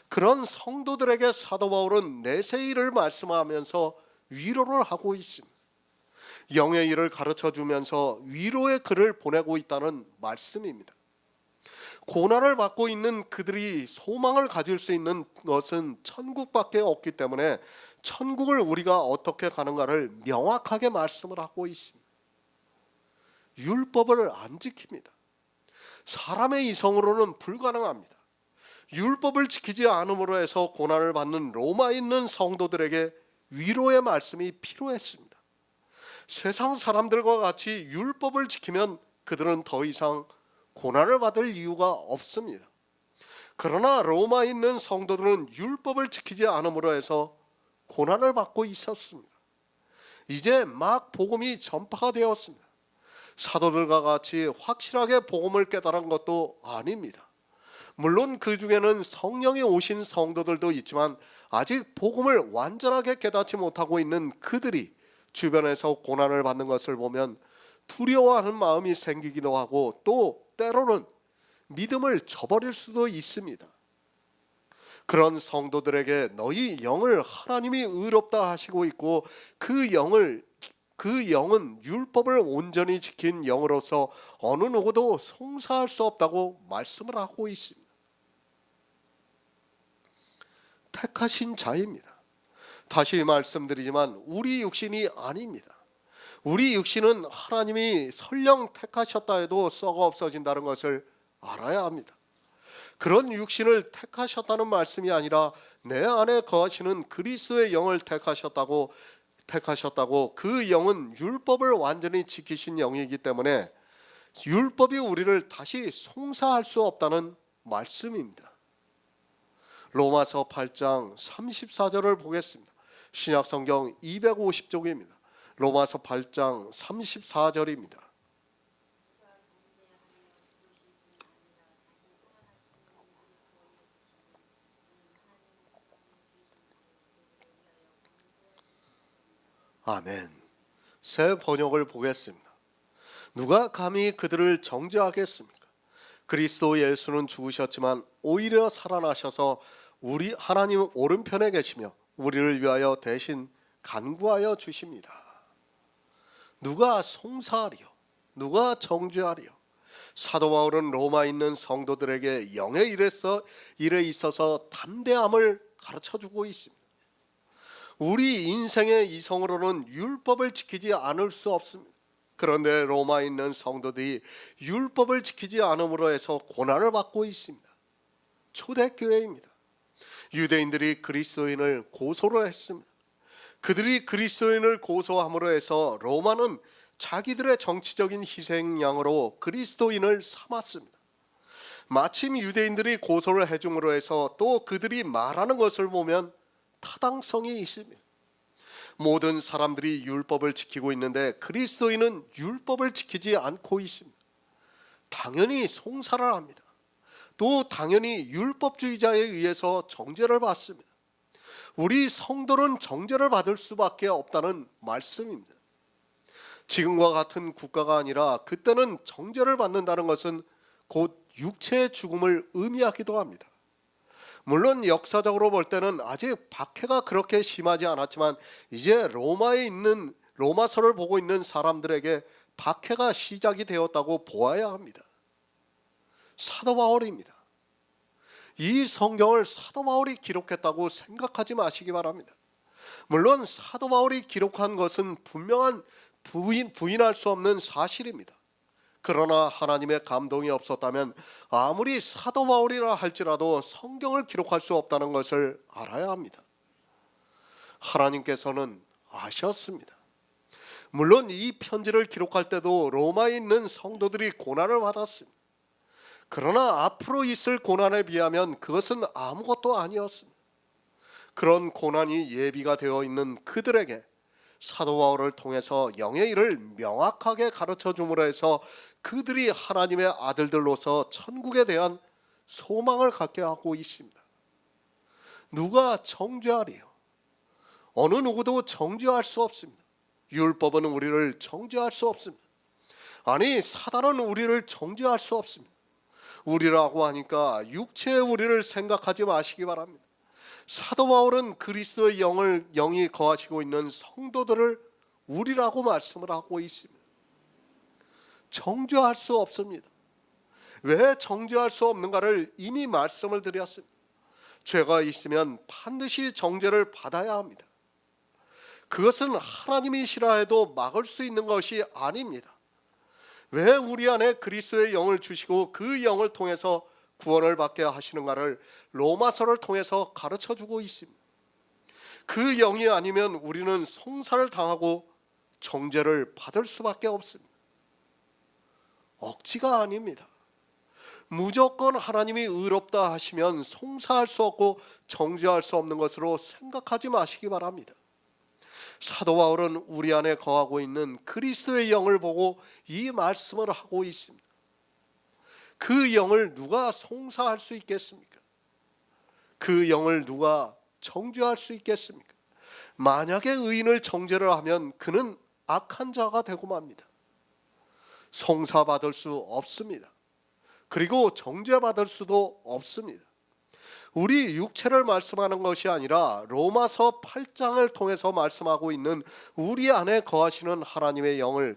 그런 성도들에게 사도 바울은 내세의 일을 말씀하면서 위로를 하고 있습니다. 영의 일을 가르쳐주면서 위로의 글을 보내고 있다는 말씀입니다. 고난을 받고 있는 그들이 소망을 가질 수 있는 것은 천국밖에 없기 때문에 천국을 우리가 어떻게 가는가를 명확하게 말씀을 하고 있습니다. 율법을 안 지킵니다. 사람의 이성으로는 불가능합니다. 율법을 지키지 않음으로 해서 고난을 받는 로마에 있는 성도들에게 위로의 말씀이 필요했습니다. 세상 사람들과 같이 율법을 지키면 그들은 더 이상 고난을 받을 이유가 없습니다. 그러나 로마에 있는 성도들은 율법을 지키지 않음으로 해서 고난을 받고 있었습니다. 이제 막 복음이 전파가 되었습니다. 사도들과 같이 확실하게 복음을 깨달은 것도 아닙니다. 물론 그 중에는 성령이 오신 성도들도 있지만 아직 복음을 완전하게 깨닫지 못하고 있는 그들이 주변에서 고난을 받는 것을 보면 두려워하는 마음이 생기기도 하고 또 때로는 믿음을 저버릴 수도 있습니다. 그런 성도들에게 너희 영을 하나님이 의롭다 하시고 있고 그 영은 율법을 온전히 지킨 영으로서 어느 누구도 송사할 수 없다고 말씀을 하고 있습니다. 택하신 자입니다. 다시 말씀드리지만 우리 육신이 아닙니다. 우리 육신은 하나님이 설령 택하셨다 해도 썩어 없어진다는 것을 알아야 합니다. 그런 육신을 택하셨다는 말씀이 아니라 내 안에 거하시는 그리스도의 영을 택하셨다고 그 영은 율법을 완전히 지키신 영이기 때문에 율법이 우리를 다시 송사할 수 없다는 말씀입니다. 로마서 8장 34절을 보겠습니다. 신약성경 250쪽입니다. 로마서 8장 34절입니다. 아멘. 새 번역을 보겠습니다. 누가 감히 그들을 정죄하겠습니까? 그리스도 예수는 죽으셨지만 오히려 살아나셔서 우리 하나님 오른편에 계시며 우리를 위하여 대신 간구하여 주십니다. 누가 송사하리요? 누가 정죄하리요? 사도 바울은 로마에 있는 성도들에게 영의 일에 있어서 담대함을 가르쳐주고 있습니다. 우리 인생의 이성으로는 율법을 지키지 않을 수 없습니다. 그런데 로마에 있는 성도들이 율법을 지키지 않음으로 해서 고난을 받고 있습니다. 초대교회입니다. 유대인들이 그리스도인을 고소를 했습니다. 그들이 그리스도인을 고소함으로 해서 로마는 자기들의 정치적인 희생양으로 그리스도인을 삼았습니다. 마침 유대인들이 고소를 해줌으로 해서 또 그들이 말하는 것을 보면 타당성이 있습니다. 모든 사람들이 율법을 지키고 있는데 그리스도인은 율법을 지키지 않고 있습니다. 당연히 송사를 합니다. 또 당연히 율법주의자에 의해서 정죄를 받습니다. 우리 성도는 정죄를 받을 수밖에 없다는 말씀입니다. 지금과 같은 국가가 아니라 그때는 정죄를 받는다는 것은 곧 육체의 죽음을 의미하기도 합니다. 물론 역사적으로 볼 때는 아직 박해가 그렇게 심하지 않았지만 이제 로마에 있는 로마서를 보고 있는 사람들에게 박해가 시작이 되었다고 보아야 합니다. 사도 바울입니다. 이 성경을 사도 바울이 기록했다고 생각하지 마시기 바랍니다. 물론 사도 바울이 기록한 것은 분명한 부인할 수 없는 사실입니다. 그러나 하나님의 감동이 없었다면 아무리 사도 바울이라 할지라도 성경을 기록할 수 없다는 것을 알아야 합니다. 하나님께서는 아셨습니다. 물론 이 편지를 기록할 때도 로마에 있는 성도들이 고난을 받았습니다. 그러나 앞으로 있을 고난에 비하면 그것은 아무것도 아니었습니다. 그런 고난이 예비가 되어 있는 그들에게 사도 바울을 통해서 영의 일을 명확하게 가르쳐 줌으로 해서 그들이 하나님의 아들들로서 천국에 대한 소망을 갖게 하고 있습니다. 누가 정죄하리요? 어느 누구도 정죄할 수 없습니다. 율법은 우리를 정죄할 수 없습니다. 아니, 사단은 우리를 정죄할 수 없습니다. 우리라고 하니까 육체의 우리를 생각하지 마시기 바랍니다. 사도 바울은 그리스도의 영이 거하시고 있는 성도들을 우리라고 말씀을 하고 있습니다. 정죄할 수 없습니다. 왜 정죄할 수 없는가를 이미 말씀을 드렸습니다. 죄가 있으면 반드시 정죄를 받아야 합니다. 그것은 하나님이시라 해도 막을 수 있는 것이 아닙니다. 왜 우리 안에 그리스도의 영을 주시고 그 영을 통해서 구원을 받게 하시는가를 로마서를 통해서 가르쳐주고 있습니다. 그 영이 아니면 우리는 송사를 당하고 정죄를 받을 수밖에 없습니다. 억지가 아닙니다. 무조건 하나님이 의롭다 하시면 송사할 수 없고 정죄할 수 없는 것으로 생각하지 마시기 바랍니다. 사도 바울은 우리 안에 거하고 있는 그리스도의 영을 보고 이 말씀을 하고 있습니다. 그 영을 누가 송사할 수 있겠습니까? 그 영을 누가 정죄할 수 있겠습니까? 만약에 의인을 정죄를 하면 그는 악한 자가 되고 맙니다. 송사받을 수 없습니다. 그리고 정죄받을 수도 없습니다. 우리 육체를 말씀하는 것이 아니라 로마서 8장을 통해서 말씀하고 있는 우리 안에 거하시는 하나님의 영을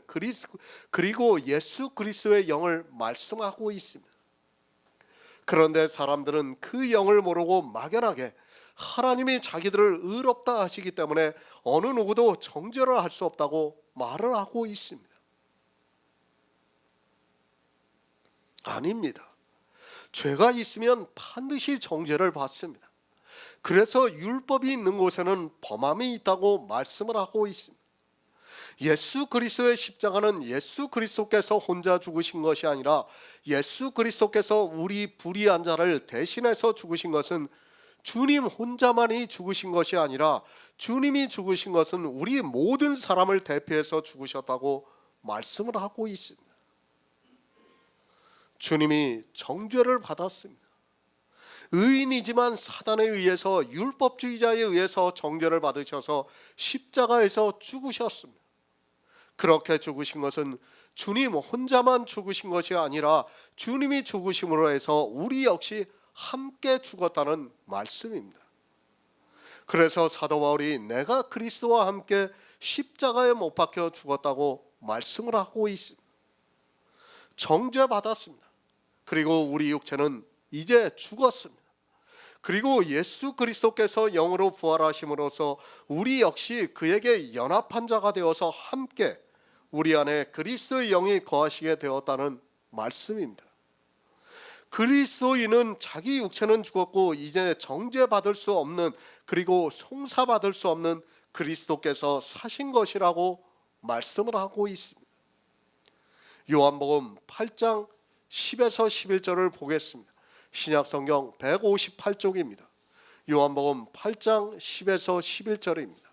그리고 예수 그리스도의 영을 말씀하고 있습니다. 그런데 사람들은 그 영을 모르고 막연하게 하나님이 자기들을 의롭다 하시기 때문에 어느 누구도 정죄를 할 수 없다고 말을 하고 있습니다. 아닙니다. 죄가 있으면 반드시 정죄를 받습니다. 그래서 율법이 있는 곳에는 범함이 있다고 말씀을 하고 있습니다. 예수 그리스도의 십자가는 예수 그리스도께서 혼자 죽으신 것이 아니라 예수 그리스도께서 우리 불의한 자를 대신해서 죽으신 것은 주님 혼자만이 죽으신 것이 아니라 주님이 죽으신 것은 우리 모든 사람을 대표해서 죽으셨다고 말씀을 하고 있습니다. 주님이 정죄를 받았습니다. 의인이지만 사단에 의해서 율법주의자에 의해서 정죄를 받으셔서 십자가에서 죽으셨습니다. 그렇게 죽으신 것은 주님 혼자만 죽으신 것이 아니라 주님이 죽으심으로 해서 우리 역시 함께 죽었다는 말씀입니다. 그래서 사도 바울이 내가 그리스도와 함께 십자가에 못 박혀 죽었다고 말씀을 하고 있습니다. 정죄받았습니다. 그리고 우리 육체는 이제 죽었습니다. 그리고 예수 그리스도께서 영으로 부활하심으로써 우리 역시 그에게 연합한 자가 되어서 함께 우리 안에 그리스도의 영이 거하시게 되었다는 말씀입니다. 그리스도인은 자기 육체는 죽었고 이제 정죄받을 수 없는 그리고 송사받을 수 없는 그리스도께서 사신 것이라고 말씀을 하고 있습니다. 요한복음 8장 10에서 11절을 보겠습니다. 신약성경 158쪽입니다. 요한복음 8장 10에서 11절입니다.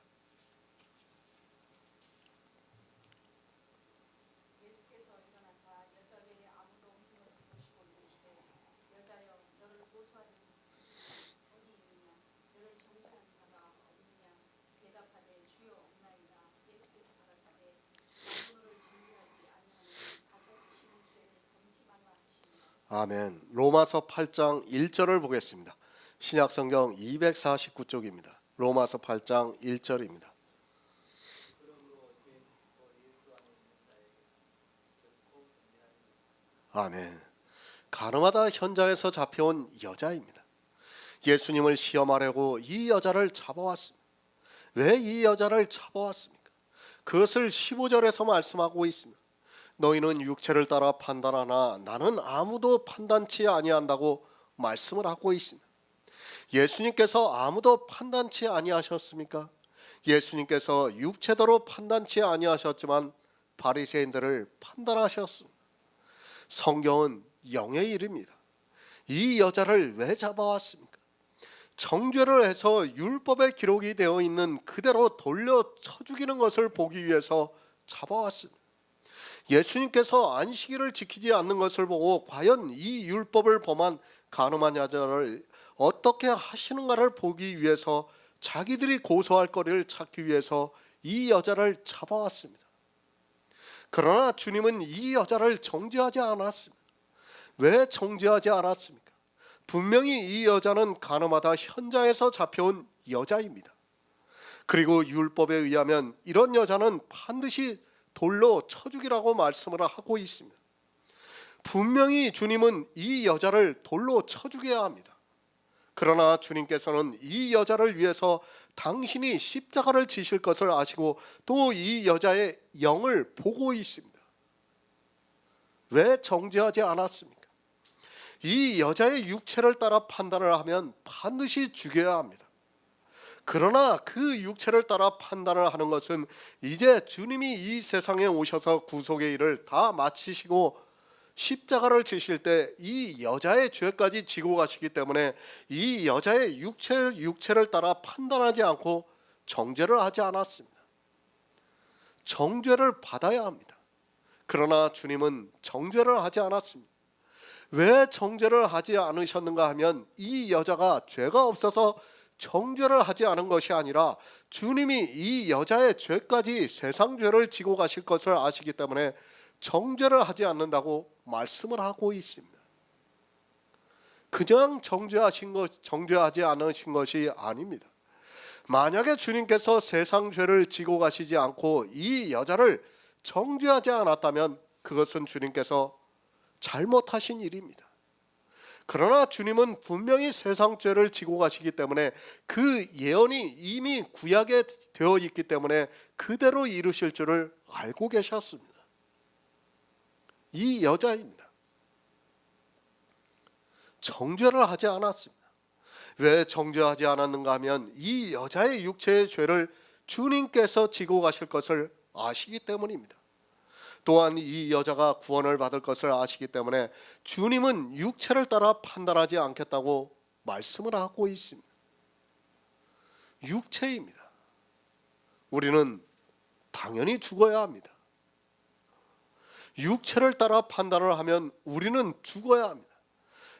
예수께서 일어나사 여자에게 아무도 없는 것을 보시고 이르시되 여자여 아멘. 로마서 8장 1절을 보겠습니다. 신약성경 249쪽입니다. 로마서 8장 1절입니다. 아멘. 가늠하다 현장에서 잡혀온 여자입니다. 예수님을 시험하려고 이 여자를 잡아왔습니다. 왜 이 여자를 잡아왔습니까? 그것을 15절에서 말씀하고 있습니다. 너희는 육체를 따라 판단하나 나는 아무도 판단치 아니한다고 말씀을 하고 있습니다. 예수님께서 아무도 판단치 아니하셨습니까? 예수님께서 육체대로 판단치 아니하셨지만 바리새인들을 판단하셨습니다. 성경은 영의 일입니다. 이 여자를 왜 잡아왔습니까? 정죄를 해서 율법에 기록이 되어 있는 그대로 돌려 쳐 죽이는 것을 보기 위해서 잡아왔습니다. 예수님께서 안식일을 지키지 않는 것을 보고 과연 이 율법을 범한 가늠한 여자를 어떻게 하시는가를 보기 위해서 자기들이 고소할 거리를 찾기 위해서 이 여자를 잡아왔습니다. 그러나 주님은 이 여자를 정죄하지 않았습니다. 왜 정죄하지 않았습니까? 분명히 이 여자는 가늠하다 현장에서 잡혀온 여자입니다. 그리고 율법에 의하면 이런 여자는 반드시 돌로 쳐 죽이라고 말씀을 하고 있습니다. 분명히 주님은 이 여자를 돌로 쳐 죽여야 합니다. 그러나 주님께서는 이 여자를 위해서 당신이 십자가를 지실 것을 아시고 또 이 여자의 영을 보고 있습니다. 왜 정죄하지 않았습니까? 이 여자의 육체를 따라 판단을 하면 반드시 죽여야 합니다. 그러나 그 육체를 따라 판단을 하는 것은 이제 주님이 이 세상에 오셔서 구속의 일을 다 마치시고 십자가를 지실 때 이 여자의 죄까지 지고 가시기 때문에 이 여자의 육체를 따라 판단하지 않고 정죄를 하지 않았습니다. 정죄를 받아야 합니다. 그러나 주님은 정죄를 하지 않았습니다. 왜 정죄를 하지 않으셨는가 하면 이 여자가 죄가 없어서 정죄를 하지 않은 것이 아니라 주님이 이 여자의 죄까지 세상 죄를 지고 가실 것을 아시기 때문에 정죄를 하지 않는다고 말씀을 하고 있습니다. 그냥 정죄하지 않으신 것이 아닙니다. 만약에 주님께서 세상 죄를 지고 가시지 않고 이 여자를 정죄하지 않았다면 그것은 주님께서 잘못하신 일입니다. 그러나 주님은 분명히 세상 죄를 지고 가시기 때문에 그 예언이 이미 구약에 되어 있기 때문에 그대로 이루실 줄을 알고 계셨습니다. 이 여자입니다. 정죄를 하지 않았습니다. 왜 정죄하지 않았는가 하면 이 여자의 육체의 죄를 주님께서 지고 가실 것을 아시기 때문입니다. 또한 이 여자가 구원을 받을 것을 아시기 때문에 주님은 육체를 따라 판단하지 않겠다고 말씀을 하고 있습니다. 육체입니다. 우리는 당연히 죽어야 합니다. 육체를 따라 판단을 하면 우리는 죽어야 합니다.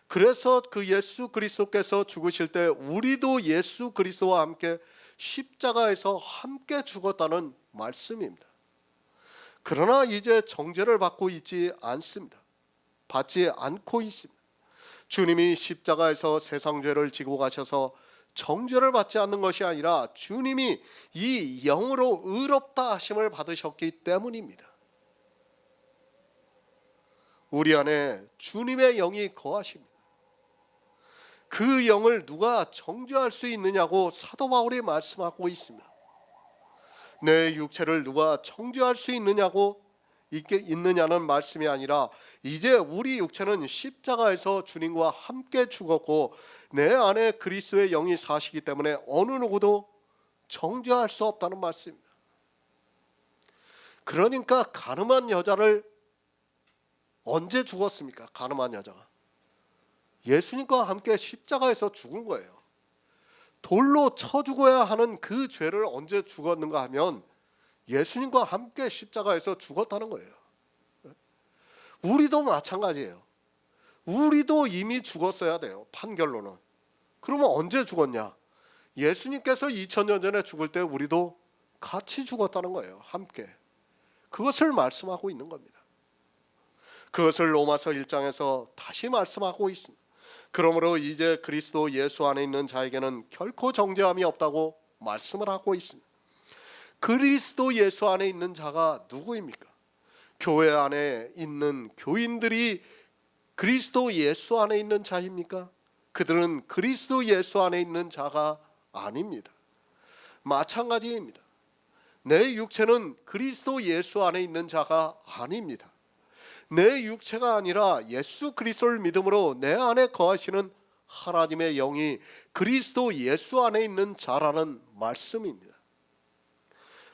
그래서 그 예수 그리스도께서 죽으실 때 우리도 예수 그리스도와 함께 십자가에서 함께 죽었다는 말씀입니다. 그러나 이제 정죄를 받고 있지 않습니다. 받지 않고 있습니다. 주님이 십자가에서 세상 죄를 지고 가셔서 정죄를 받지 않는 것이 아니라 주님이 이 영으로 의롭다 하심을 받으셨기 때문입니다. 우리 안에 주님의 영이 거하십니다. 그 영을 누가 정죄할 수 있느냐고 사도 바울이 말씀하고 있습니다. 내 육체를 누가 정죄할 수 있느냐는 말씀이 아니라 이제 우리 육체는 십자가에서 주님과 함께 죽었고 내 안에 그리스도의 영이 사시기 때문에 어느 누구도 정죄할 수 없다는 말씀입니다. 그러니까 가늠한 여자를 언제 죽었습니까? 가늠한 여자가 예수님과 함께 십자가에서 죽은 거예요. 돌로 쳐 죽어야 하는 그 죄를 언제 죽었는가 하면 예수님과 함께 십자가에서 죽었다는 거예요. 우리도 마찬가지예요. 우리도 이미 죽었어야 돼요. 판결로는. 그러면 언제 죽었냐? 예수님께서 2000년 전에 죽을 때 우리도 같이 죽었다는 거예요. 함께. 그것을 말씀하고 있는 겁니다. 그것을 로마서 1장에서 다시 말씀하고 있습니다. 그러므로 이제 그리스도 예수 안에 있는 자에게는 결코 정죄함이 없다고 말씀을 하고 있습니다. 그리스도 예수 안에 있는 자가 누구입니까? 교회 안에 있는 교인들이 그리스도 예수 안에 있는 자입니까? 그들은 그리스도 예수 안에 있는 자가 아닙니다. 마찬가지입니다. 내 육체는 그리스도 예수 안에 있는 자가 아닙니다. 내 육체가 아니라 예수 그리스도를 믿음으로 내 안에 거하시는 하나님의 영이 그리스도 예수 안에 있는 자라는 말씀입니다.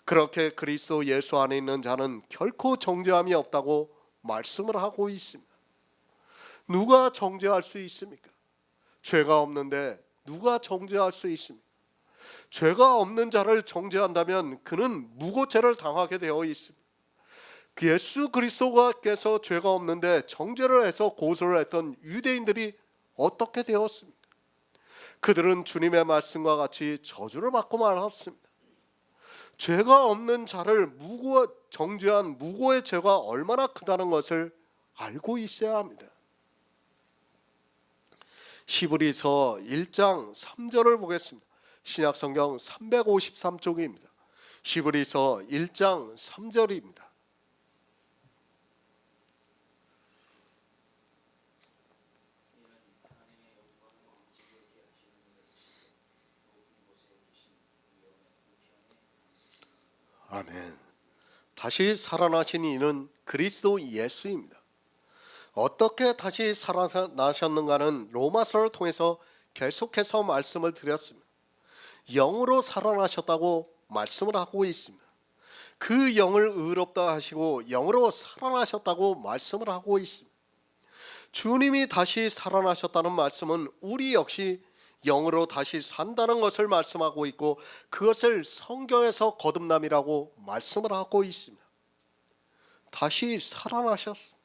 그렇게 그리스도 예수 안에 있는 자는 결코 정죄함이 없다고 말씀을 하고 있습니다. 누가 정죄할 수 있습니까? 죄가 없는데 누가 정죄할 수 있습니까? 죄가 없는 자를 정죄한다면 그는 무고죄를 당하게 되어 있습니다. 예수 그리스도께서 죄가 없는데 정죄를 해서 고소를 했던 유대인들이 어떻게 되었습니까? 그들은 주님의 말씀과 같이 저주를 받고 말았습니다. 죄가 없는 자를 정죄한 무고의 죄가 얼마나 크다는 것을 알고 있어야 합니다. 히브리서 1장 3절을 보겠습니다. 신약성경 353쪽입니다. 히브리서 1장 3절입니다. 아멘. 다시 살아나신 이는 그리스도 예수입니다. 어떻게 다시 살아나셨는가는 로마서를 통해서 계속해서 말씀을 드렸습니다. 영으로 살아나셨다고 말씀을 하고 있습니다. 그 영을 의롭다 하시고 영으로 살아나셨다고 말씀을 하고 있습니다. 주님이 다시 살아나셨다는 말씀은 우리 역시 영으로 다시 산다는 것을 말씀하고 있고, 그것을 성경에서 거듭남이라고 말씀을 하고 있습니다. 다시 살아나셨습니다.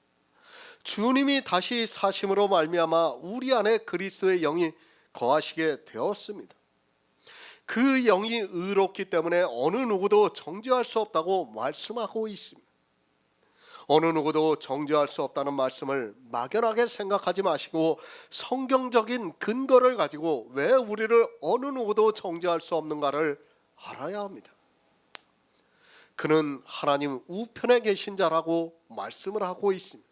주님이 다시 사심으로 말미암아 우리 안에 그리스도의 영이 거하시게 되었습니다. 그 영이 의롭기 때문에 어느 누구도 정죄할 수 없다고 말씀하고 있습니다. 어느 누구도 정죄할 수 없다는 말씀을 막연하게 생각하지 마시고 성경적인 근거를 가지고 왜 우리를 어느 누구도 정죄할 수 없는가를 알아야 합니다. 그는 하나님 우편에 계신 자라고 말씀을 하고 있습니다.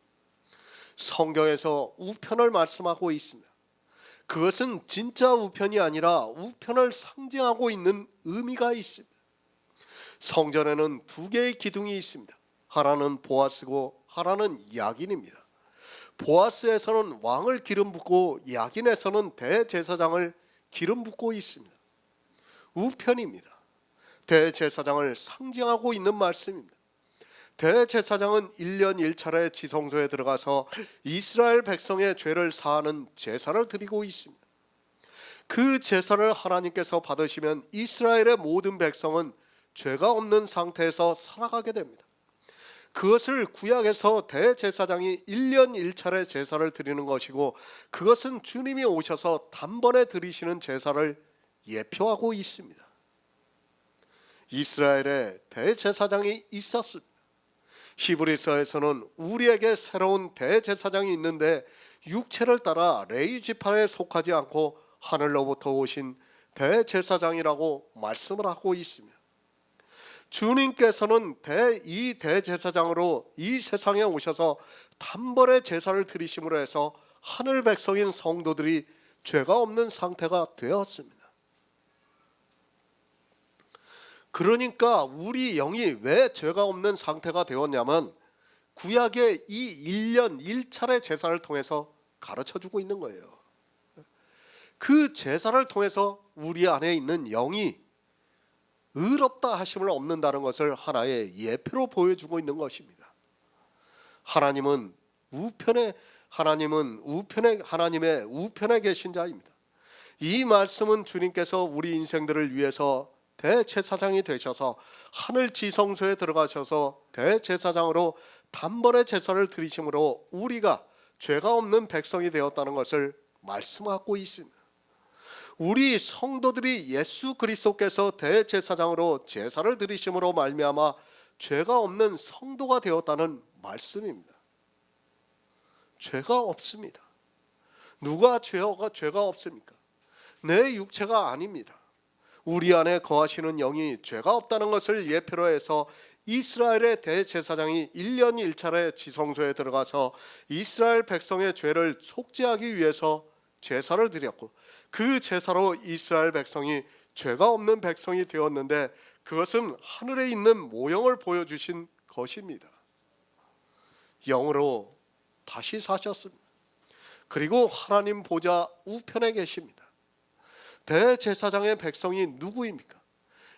성경에서 우편을 말씀하고 있습니다. 그것은 진짜 우편이 아니라 우편을 상징하고 있는 의미가 있습니다. 성전에는 두 개의 기둥이 있습니다. 하나는 보아스고 하나는 야긴입니다. 보아스에서는 왕을 기름 붓고 야긴에서는 대제사장을 기름 붓고 있습니다. 우편입니다. 대제사장을 상징하고 있는 말씀입니다. 대제사장은 1년 1차례 지성소에 들어가서 이스라엘 백성의 죄를 사하는 제사를 드리고 있습니다. 그 제사를 하나님께서 받으시면 이스라엘의 모든 백성은 죄가 없는 상태에서 살아가게 됩니다. 그것을 구약에서 대제사장이 1년 1차례 제사를 드리는 것이고, 그것은 주님이 오셔서 단번에 드리시는 제사를 예표하고 있습니다. 이스라엘에 대제사장이 있었습니다. 히브리서에서는 우리에게 새로운 대제사장이 있는데 육체를 따라 레위 지파에 속하지 않고 하늘로부터 오신 대제사장이라고 말씀을 하고 있습니다. 주님께서는 이 대제사장으로 이 세상에 오셔서 단번에 제사를 드리심으로 해서 하늘 백성인 성도들이 죄가 없는 상태가 되었습니다. 그러니까 우리 영이 왜 죄가 없는 상태가 되었냐면 구약의 이 1년 1차례 제사를 통해서 가르쳐주고 있는 거예요. 그 제사를 통해서 우리 안에 있는 영이 의롭다 하심을 얻는다는 것을 하나의 예표로 보여주고 있는 것입니다. 하나님의 우편에 계신 자입니다. 이 말씀은 주님께서 우리 인생들을 위해서 대제사장이 되셔서 하늘 지성소에 들어가셔서 대제사장으로 단번에 제사를 드리심으로 우리가 죄가 없는 백성이 되었다는 것을 말씀하고 있습니다. 우리 성도들이 예수 그리스도께서 대제사장으로 제사를 드리심으로 말미암아 죄가 없는 성도가 되었다는 말씀입니다. 죄가 없습니다. 누가 죄가 없습니까? 내 육체가 아닙니다. 우리 안에 거하시는 영이 죄가 없다는 것을 예표로 해서 이스라엘의 대제사장이 1년 1차례 지성소에 들어가서 이스라엘 백성의 죄를 속죄하기 위해서 제사를 드렸고, 그 제사로 이스라엘 백성이 죄가 없는 백성이 되었는데, 그것은 하늘에 있는 모형을 보여주신 것입니다. 영으로 다시 사셨습니다. 그리고 하나님 보좌 우편에 계십니다. 대제사장의 백성이 누구입니까?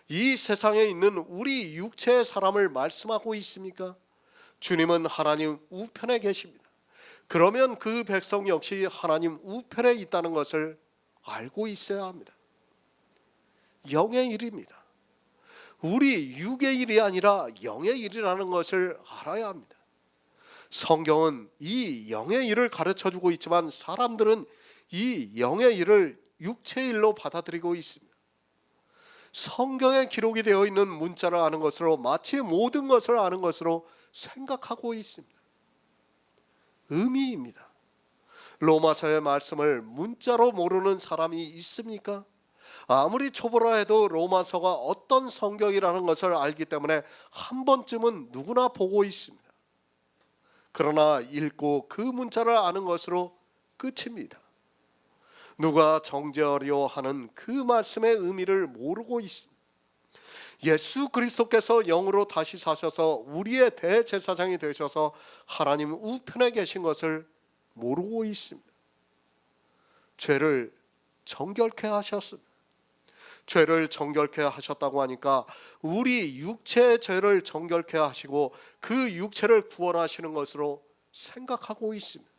이 세상에 있는 우리 육체의 사람을 말씀하고 있습니까? 주님은 하나님 우편에 계십니다. 그러면 그 백성 역시 하나님 우편에 있다는 것을 알고 있어야 합니다. 영의 일입니다. 우리 육의 일이 아니라 영의 일이라는 것을 알아야 합니다. 성경은 이 영의 일을 가르쳐주고 있지만 사람들은 이 영의 일을 육체의 일로 받아들이고 있습니다. 성경에 기록이 되어 있는 문자를 아는 것으로 마치 모든 것을 아는 것으로 생각하고 있습니다. 의미입니다. 로마서의 말씀을 문자로 모르는 사람이 있습니까? 아무리 초보라 해도 로마서가 어떤 성경이라는 것을 알기 때문에 한 번쯤은 누구나 보고 있습니다. 그러나 읽고 그 문자를 아는 것으로 끝입니다. 누가 정죄하려 하는 그 말씀의 의미를 모르고 있습니다. 예수 그리스도께서 영으로 다시 사셔서 우리의 대제사장이 되셔서 하나님 우편에 계신 것을 모르고 있습니다. 죄를 정결케 하셨습니다. 죄를 정결케 하셨다고 하니까 우리 육체의 죄를 정결케 하시고 그 육체를 구원하시는 것으로 생각하고 있습니다.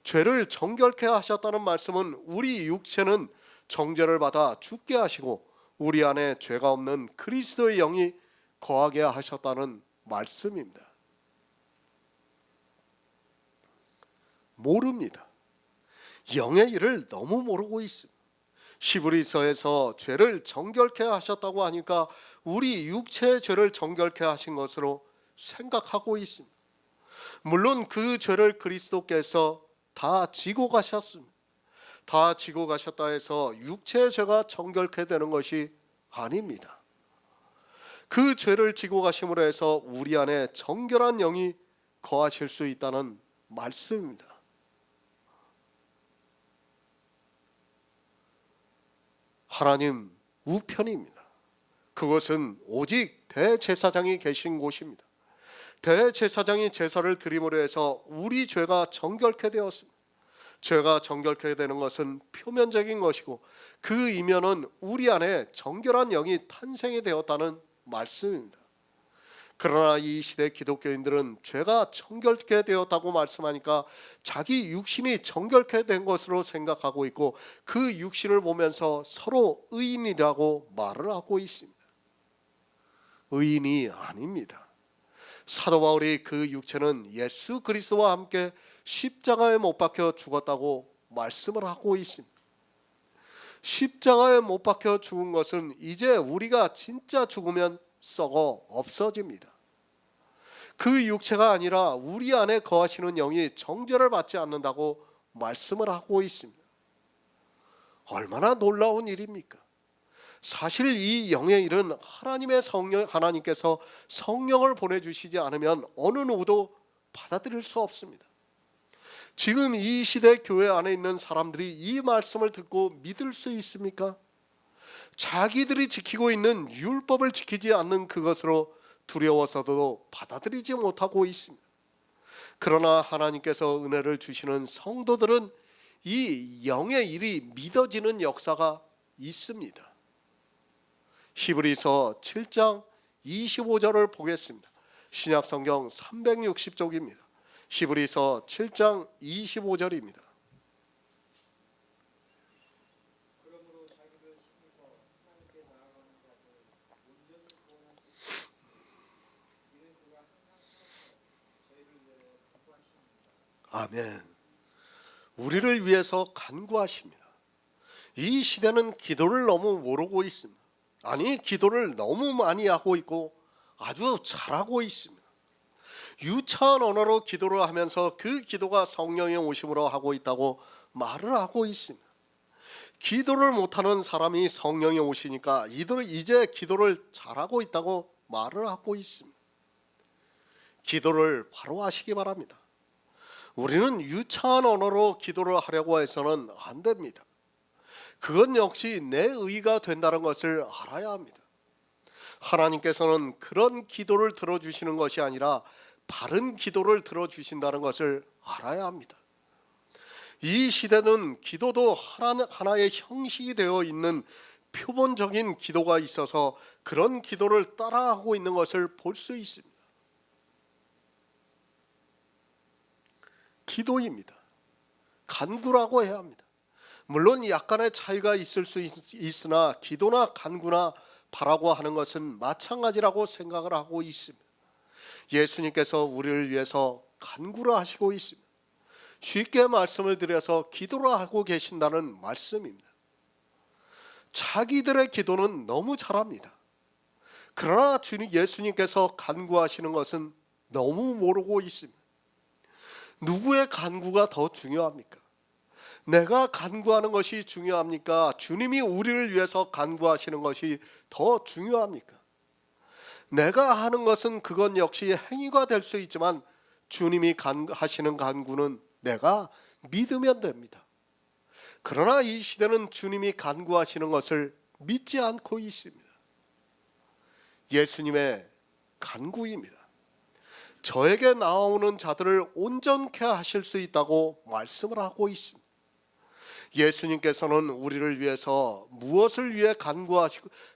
죄를 정결케 하셨다는 말씀은 우리 육체는 정죄를 받아 죽게 하시고 우리 안에 죄가 없는 그리스도의 영이 거하게 하셨다는 말씀입니다. 모릅니다. 영의 일을 너무 모르고 있습니다. 히브리서에서 죄를 정결케 하셨다고 하니까 우리 육체의 죄를 정결케 하신 것으로 생각하고 있습니다. 물론 그 죄를 그리스도께서 다 지고 가셨습니다. 다 지고 가셨다 해서 육체의 죄가 정결케 되는 것이 아닙니다. 그 죄를 지고 가심으로 해서 우리 안에 정결한 영이 거하실 수 있다는 말씀입니다. 하나님 우편입니다. 그것은 오직 대제사장이 계신 곳입니다. 대제사장이 제사를 드림으로 해서 우리 죄가 정결케 되었습니다. 죄가 정결케 되는 것은 표면적인 것이고 그 이면은 우리 안에 정결한 영이 탄생이 되었다는 말씀입니다. 그러나 이 시대 기독교인들은 죄가 정결케 되었다고 말씀하니까 자기 육신이 정결케 된 것으로 생각하고 있고 그 육신을 보면서 서로 의인이라고 말을 하고 있습니다. 의인이 아닙니다. 사도 바울이 그 육체는 예수 그리스도와 함께 십자가에 못 박혀 죽었다고 말씀을 하고 있습니다. 십자가에 못 박혀 죽은 것은 이제 우리가 진짜 죽으면 썩어 없어집니다. 그 육체가 아니라 우리 안에 거하시는 영이 정죄를 받지 않는다고 말씀을 하고 있습니다. 얼마나 놀라운 일입니까? 사실 이 영의 일은 하나님께서 성령을 보내주시지 않으면 어느 누구도 받아들일 수 없습니다. 지금 이 시대 교회 안에 있는 사람들이 이 말씀을 듣고 믿을 수 있습니까? 자기들이 지키고 있는 율법을 지키지 않는 그것으로 두려워서도 받아들이지 못하고 있습니다. 그러나 하나님께서 은혜를 주시는 성도들은 이 영의 일이 믿어지는 역사가 있습니다. 히브리서 7장 25절을 보겠습니다. 신약성경 360쪽입니다. 히브리서 7장 25절입니다. 아멘. 우리를 위해서 간구하십니다. 이 시대는 기도를 너무 모르고 있습니다. 아니, 기도를 너무 많이 하고 있고 아주 잘하고 있습니다. 유창한 언어로 기도를 하면서 그 기도가 성령의 오심으로 하고 있다고 말을 하고 있습니다. 기도를 못하는 사람이 성령이 오시니까 이제 기도를 잘하고 있다고 말을 하고 있습니다. 기도를 바로 하시기 바랍니다. 우리는 유창한 언어로 기도를 하려고 해서는 안 됩니다. 그건 역시 내 의가 된다는 것을 알아야 합니다. 하나님께서는 그런 기도를 들어주시는 것이 아니라 바른 기도를 들어주신다는 것을 알아야 합니다. 이 시대는 기도도 하나의 형식이 되어 있는 표본적인 기도가 있어서 그런 기도를 따라하고 있는 것을 볼 수 있습니다. 기도입니다. 간구라고 해야 합니다. 물론 약간의 차이가 있을 수 있으나 기도나 간구나 바라고 하는 것은 마찬가지라고 생각을 하고 있습니다. 예수님께서 우리를 위해서 간구를 하시고 있습니다. 쉽게 말씀을 드려서 기도를 하고 계신다는 말씀입니다. 자기들의 기도는 너무 잘합니다. 그러나 예수님께서 간구하시는 것은 너무 모르고 있습니다. 누구의 간구가 더 중요합니까? 내가 간구하는 것이 중요합니까? 주님이 우리를 위해서 간구하시는 것이 더 중요합니까? 내가 하는 것은 그건 역시 행위가 될 수 있지만 주님이 하시는 간구는 내가 믿으면 됩니다. 그러나 이 시대는 주님이 간구하시는 것을 믿지 않고 있습니다. 예수님의 간구입니다. 저에게 나오는 자들을 온전케 하실 수 있다고 말씀을 하고 있습니다. 예수님께서는 우리를 위해서 무엇을 위해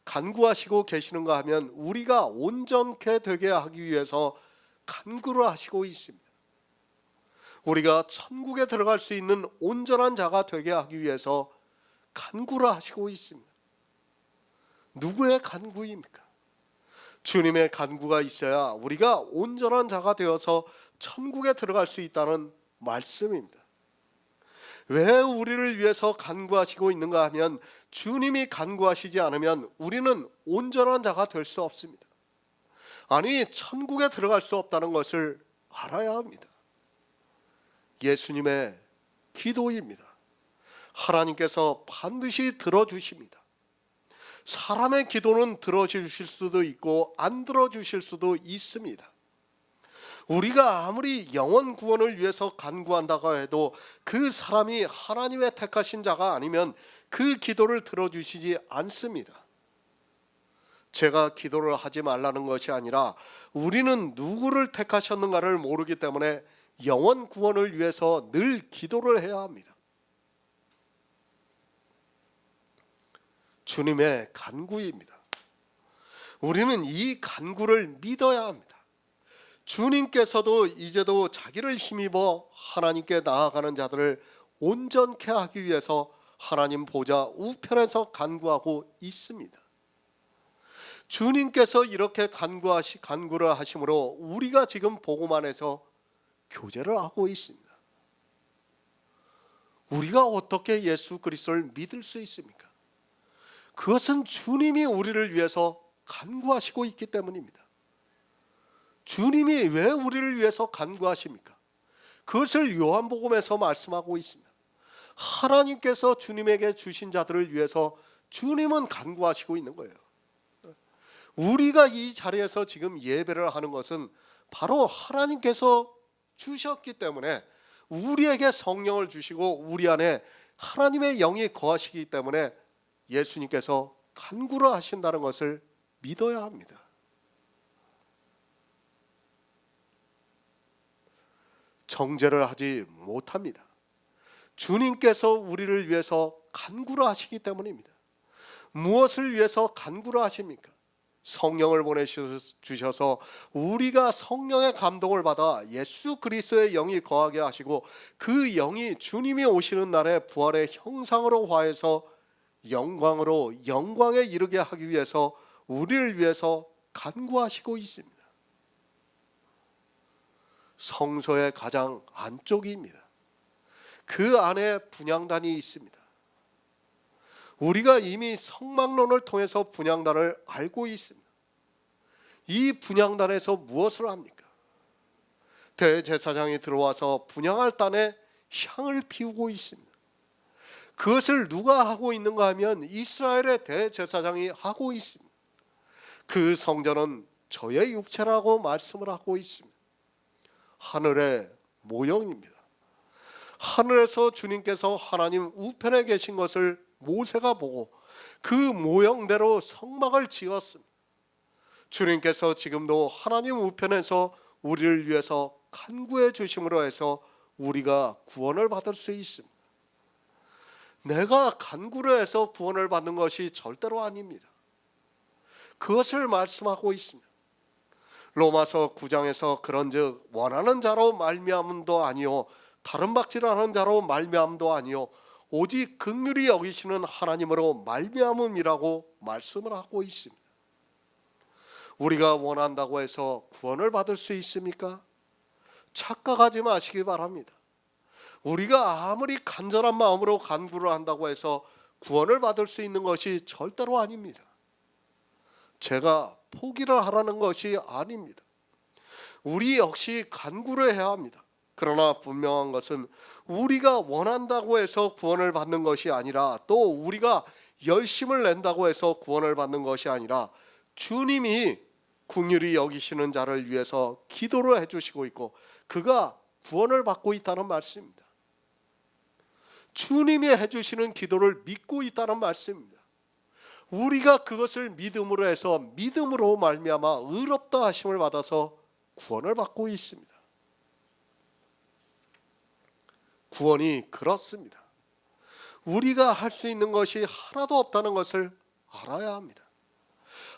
간구하시고 계시는가 하면 우리가 온전케 되게 하기 위해서 간구를 하시고 있습니다. 우리가 천국에 들어갈 수 있는 온전한 자가 되게 하기 위해서 간구를 하시고 있습니다. 누구의 간구입니까? 주님의 간구가 있어야 우리가 온전한 자가 되어서 천국에 들어갈 수 있다는 말씀입니다. 왜 우리를 위해서 간구하시고 있는가 하면 주님이 간구하시지 않으면 우리는 온전한 자가 될 수 없습니다. 아니, 천국에 들어갈 수 없다는 것을 알아야 합니다. 예수님의 기도입니다. 하나님께서 반드시 들어주십니다. 사람의 기도는 들어주실 수도 있고 안 들어주실 수도 있습니다. 우리가 아무리 영혼 구원을 위해서 간구한다고 해도 그 사람이 하나님의 택하신 자가 아니면 그 기도를 들어주시지 않습니다. 제가 기도를 하지 말라는 것이 아니라 우리는 누구를 택하셨는가를 모르기 때문에 영혼 구원을 위해서 늘 기도를 해야 합니다. 주님의 간구입니다. 우리는 이 간구를 믿어야 합니다. 주님께서도 이제도 자기를 힘입어 하나님께 나아가는 자들을 온전케 하기 위해서 하나님 보좌 우편에서 간구하고 있습니다. 주님께서 이렇게 간구를 하심으로 우리가 지금 복음 안에서 교제를 하고 있습니다. 우리가 어떻게 예수 그리스도를 믿을 수 있습니까? 그것은 주님이 우리를 위해서 간구하시고 있기 때문입니다. 주님이 왜 우리를 위해서 간구하십니까? 그것을 요한복음에서 말씀하고 있습니다. 하나님께서 주님에게 주신 자들을 위해서 주님은 간구하시고 있는 거예요. 우리가 이 자리에서 지금 예배를 하는 것은 바로 하나님께서 주셨기 때문에, 우리에게 성령을 주시고 우리 안에 하나님의 영이 거하시기 때문에 예수님께서 간구를 하신다는 것을 믿어야 합니다. 정죄를 하지 못합니다. 주님께서 우리를 위해서 간구를 하시기 때문입니다. 무엇을 위해서 간구를 하십니까? 성령을 보내주셔서 우리가 성령의 감동을 받아 예수 그리스도의 영이 거하게 하시고 그 영이 주님이 오시는 날에 부활의 형상으로 화해서 영광에 이르게 하기 위해서 우리를 위해서 간구하시고 있습니다. 성소의 가장 안쪽입니다. 그 안에 분향단이 있습니다. 우리가 이미 성막론을 통해서 분향단을 알고 있습니다. 이 분향단에서 무엇을 합니까? 대제사장이 들어와서 분향할 단에 향을 피우고 있습니다. 그것을 누가 하고 있는가 하면 이스라엘의 대제사장이 하고 있습니다. 그 성전은 저의 육체라고 말씀을 하고 있습니다. 하늘의 모형입니다. 하늘에서 주님께서 하나님 우편에 계신 것을 모세가 보고 그 모형대로 성막을 지었습니다. 주님께서 지금도 하나님 우편에서 우리를 위해서 간구해 주심으로 해서 우리가 구원을 받을 수 있습니다. 내가 간구를 해서 구원을 받는 것이 절대로 아닙니다. 그것을 말씀하고 있습니다. 로마서 9장에서 그런즉 원하는 자로 말미암음도 아니요 다른 박질하는 자로 말미암음도 아니요 오직 긍휼히 여기시는 하나님으로 말미암음이라고 말씀을 하고 있습니다. 우리가 원한다고 해서 구원을 받을 수 있습니까? 착각하지 마시기 바랍니다. 우리가 아무리 간절한 마음으로 간구를 한다고 해서 구원을 받을 수 있는 것이 절대로 아닙니다. 제가 포기를 하라는 것이 아닙니다. 우리 역시 간구를 해야 합니다. 그러나 분명한 것은 우리가 원한다고 해서 구원을 받는 것이 아니라 또 우리가 열심을 낸다고 해서 구원을 받는 것이 아니라 주님이 긍휼히 여기시는 자를 위해서 기도를 해주시고 있고 그가 구원을 받고 있다는 말씀입니다. 주님이 해주시는 기도를 믿고 있다는 말씀입니다. 우리가 그것을 믿음으로 해서 믿음으로 말미암아 의롭다 하심을 받아서 구원을 받고 있습니다. 구원이 그렇습니다. 우리가 할 수 있는 것이 하나도 없다는 것을 알아야 합니다.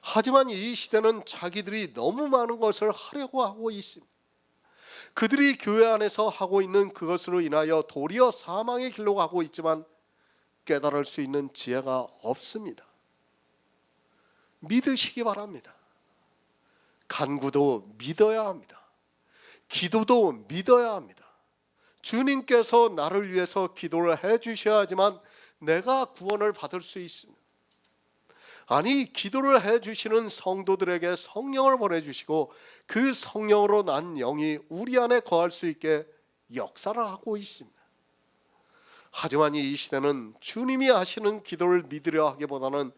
하지만 이 시대는 자기들이 너무 많은 것을 하려고 하고 있습니다. 그들이 교회 안에서 하고 있는 그것으로 인하여 도리어 사망의 길로 가고 있지만 깨달을 수 있는 지혜가 없습니다. 믿으시기 바랍니다. 간구도 믿어야 합니다. 기도도 믿어야 합니다. 주님께서 나를 위해서 기도를 해 주셔야 하지만 내가 구원을 받을 수 있습니다. 아니 기도를 해 주시는 성도들에게 성령을 보내주시고 그 성령으로 난 영이 우리 안에 거할 수 있게 역사를 하고 있습니다. 하지만 이 시대는 주님이 하시는 기도를 믿으려 하기보다는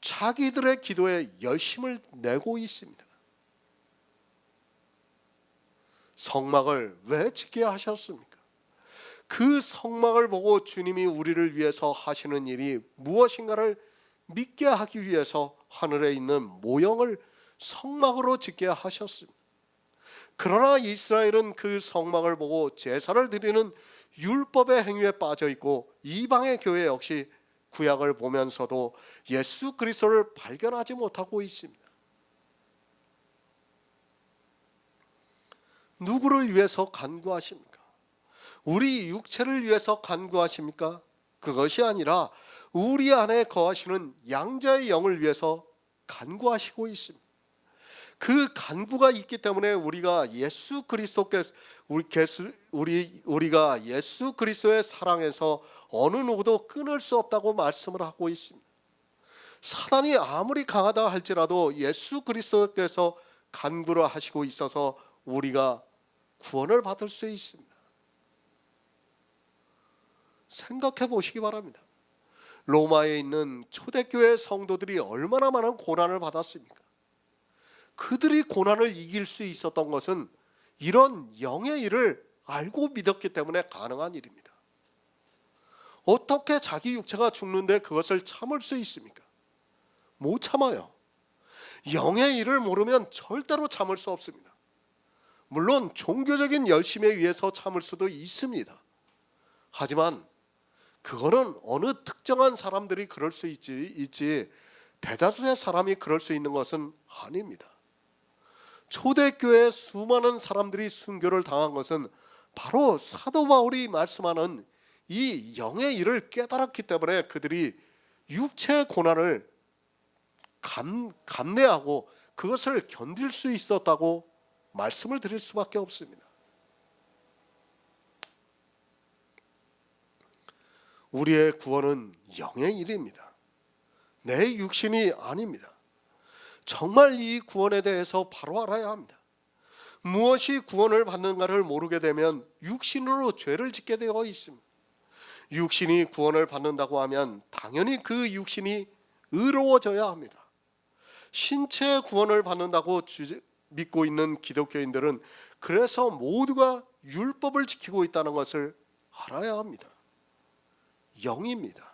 자기들의 기도에 열심을 내고 있습니다. 성막을 왜 짓게 하셨습니까? 그 성막을 보고 주님이 우리를 위해서 하시는 일이 무엇인가를 믿게 하기 위해서 하늘에 있는 모형을 성막으로 짓게 하셨습니다. 그러나 이스라엘은 그 성막을 보고 제사를 드리는 율법의 행위에 빠져 있고 이방의 교회 역시 구약을 보면서도 예수 그리스도를 발견하지 못하고 있습니다. 누구를 위해서 간구하십니까? 우리 육체를 위해서 간구하십니까? 그것이 아니라 우리 안에 거하시는 양자의 영을 위해서 간구하시고 있습니다. 그 간구가 있기 때문에 우리가 예수 그리스도께서 우리가 예수 그리스도의 사랑에서 어느 누구도 끊을 수 없다고 말씀을 하고 있습니다. 사단이 아무리 강하다 할지라도 예수 그리스도께서 간구를 하시고 있어서 우리가 구원을 받을 수 있습니다. 생각해 보시기 바랍니다. 로마에 있는 초대교회 성도들이 얼마나 많은 고난을 받았습니까? 그들이 고난을 이길 수 있었던 것은 이런 영의 일을 알고 믿었기 때문에 가능한 일입니다. 어떻게 자기 육체가 죽는데 그것을 참을 수 있습니까? 못 참아요. 영의 일을 모르면 절대로 참을 수 없습니다. 물론 종교적인 열심에 의해서 참을 수도 있습니다. 하지만 그거는 어느 특정한 사람들이 그럴 수 있지 대다수의 사람이 그럴 수 있는 것은 아닙니다. 초대교회 수많은 사람들이 순교를 당한 것은 바로 사도 바울이 말씀하는 이 영의 일을 깨달았기 때문에 그들이 육체의 고난을 감내하고 그것을 견딜 수 있었다고 말씀을 드릴 수밖에 없습니다. 우리의 구원은 영의 일입니다. 내 육신이 아닙니다. 정말 이 구원에 대해서 바로 알아야 합니다. 무엇이 구원을 받는가를 모르게 되면 육신으로 죄를 짓게 되어 있습니다. 육신이 구원을 받는다고 하면 당연히 그 육신이 의로워져야 합니다. 신체 구원을 받는다고 믿고 있는 기독교인들은 그래서 모두가 율법을 지키고 있다는 것을 알아야 합니다. 영입니다.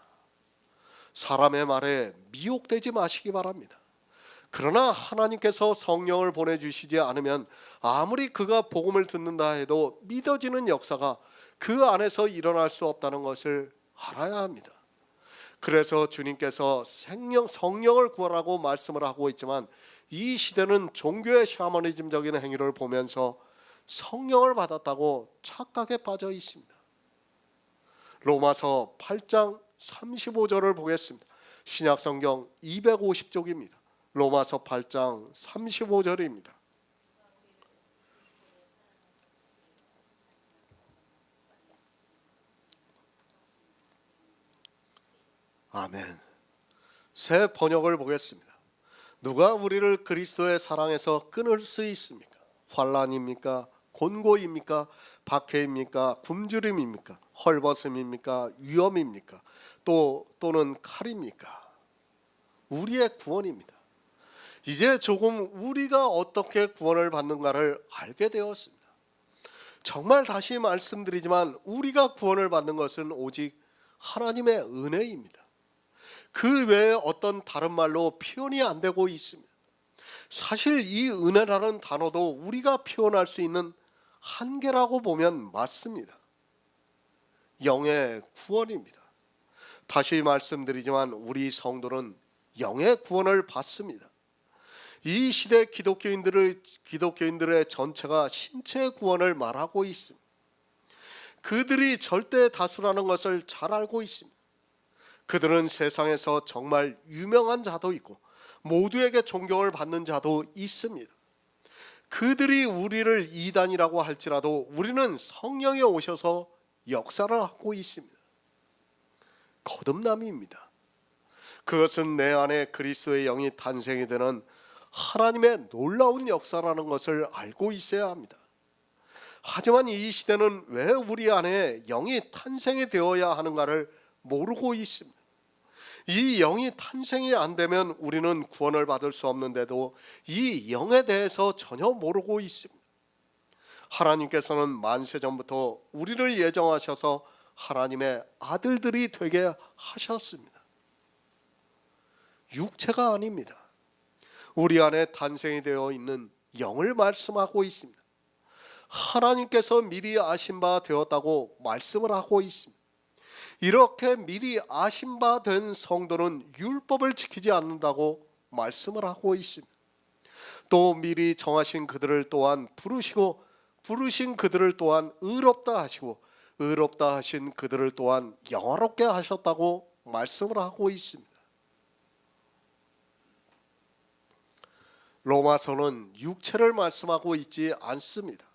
사람의 말에 미혹되지 마시기 바랍니다. 그러나 하나님께서 성령을 보내주시지 않으면 아무리 그가 복음을 듣는다 해도 믿어지는 역사가 그 안에서 일어날 수 없다는 것을 알아야 합니다. 그래서 주님께서 성령을 구하라고 말씀을 하고 있지만 이 시대는 종교의 샤머니즘적인 행위를 보면서 성령을 받았다고 착각에 빠져 있습니다. 로마서 8장 35절을 보겠습니다. 신약성경 250쪽입니다. 로마서 8장 35절입니다. 아멘. 새 번역을 보겠습니다. 누가 우리를 그리스도의 사랑에서 끊을 수 있습니까? 환난입니까? 곤고입니까? 박해입니까? 굶주림입니까? 헐벗음입니까? 위험입니까? 또는 칼입니까? 우리의 구원입니다. 이제 조금 우리가 어떻게 구원을 받는가를 알게 되었습니다. 정말 다시 말씀드리지만 우리가 구원을 받는 것은 오직 하나님의 은혜입니다. 그 외에 어떤 다른 말로 표현이 안 되고 있습니다. 사실 이 은혜라는 단어도 우리가 표현할 수 있는 한계라고 보면 맞습니다. 영의 구원입니다. 다시 말씀드리지만 우리 성도는 영의 구원을 받습니다. 이 시대 기독교인들의 전체가 신체 구원을 말하고 있습니다. 그들이 절대 다수라는 것을 잘 알고 있습니다. 그들은 세상에서 정말 유명한 자도 있고 모두에게 존경을 받는 자도 있습니다. 그들이 우리를 이단이라고 할지라도 우리는 성령이 오셔서 역사를 하고 있습니다. 거듭남입니다. 그것은 내 안에 그리스도의 영이 탄생이 되는 하나님의 놀라운 역사라는 것을 알고 있어야 합니다. 하지만 이 시대는 왜 우리 안에 영이 탄생이 되어야 하는가를 모르고 있습니다. 이 영이 탄생이 안 되면 우리는 구원을 받을 수 없는데도 이 영에 대해서 전혀 모르고 있습니다. 하나님께서는 만세전부터 우리를 예정하셔서 하나님의 아들들이 되게 하셨습니다. 육체가 아닙니다. 우리 안에 탄생이 되어 있는 영을 말씀하고 있습니다. 하나님께서 미리 아신 바 되었다고 말씀을 하고 있습니다. 이렇게 미리 아신 바 된 성도는 율법을 지키지 않는다고 말씀을 하고 있습니다. 또 미리 정하신 그들을 또한 부르신 그들을 또한 의롭다 하시고 의롭다 하신 그들을 또한 영화롭게 하셨다고 말씀을 하고 있습니다. 로마서는 육체를 말씀하고 있지 않습니다.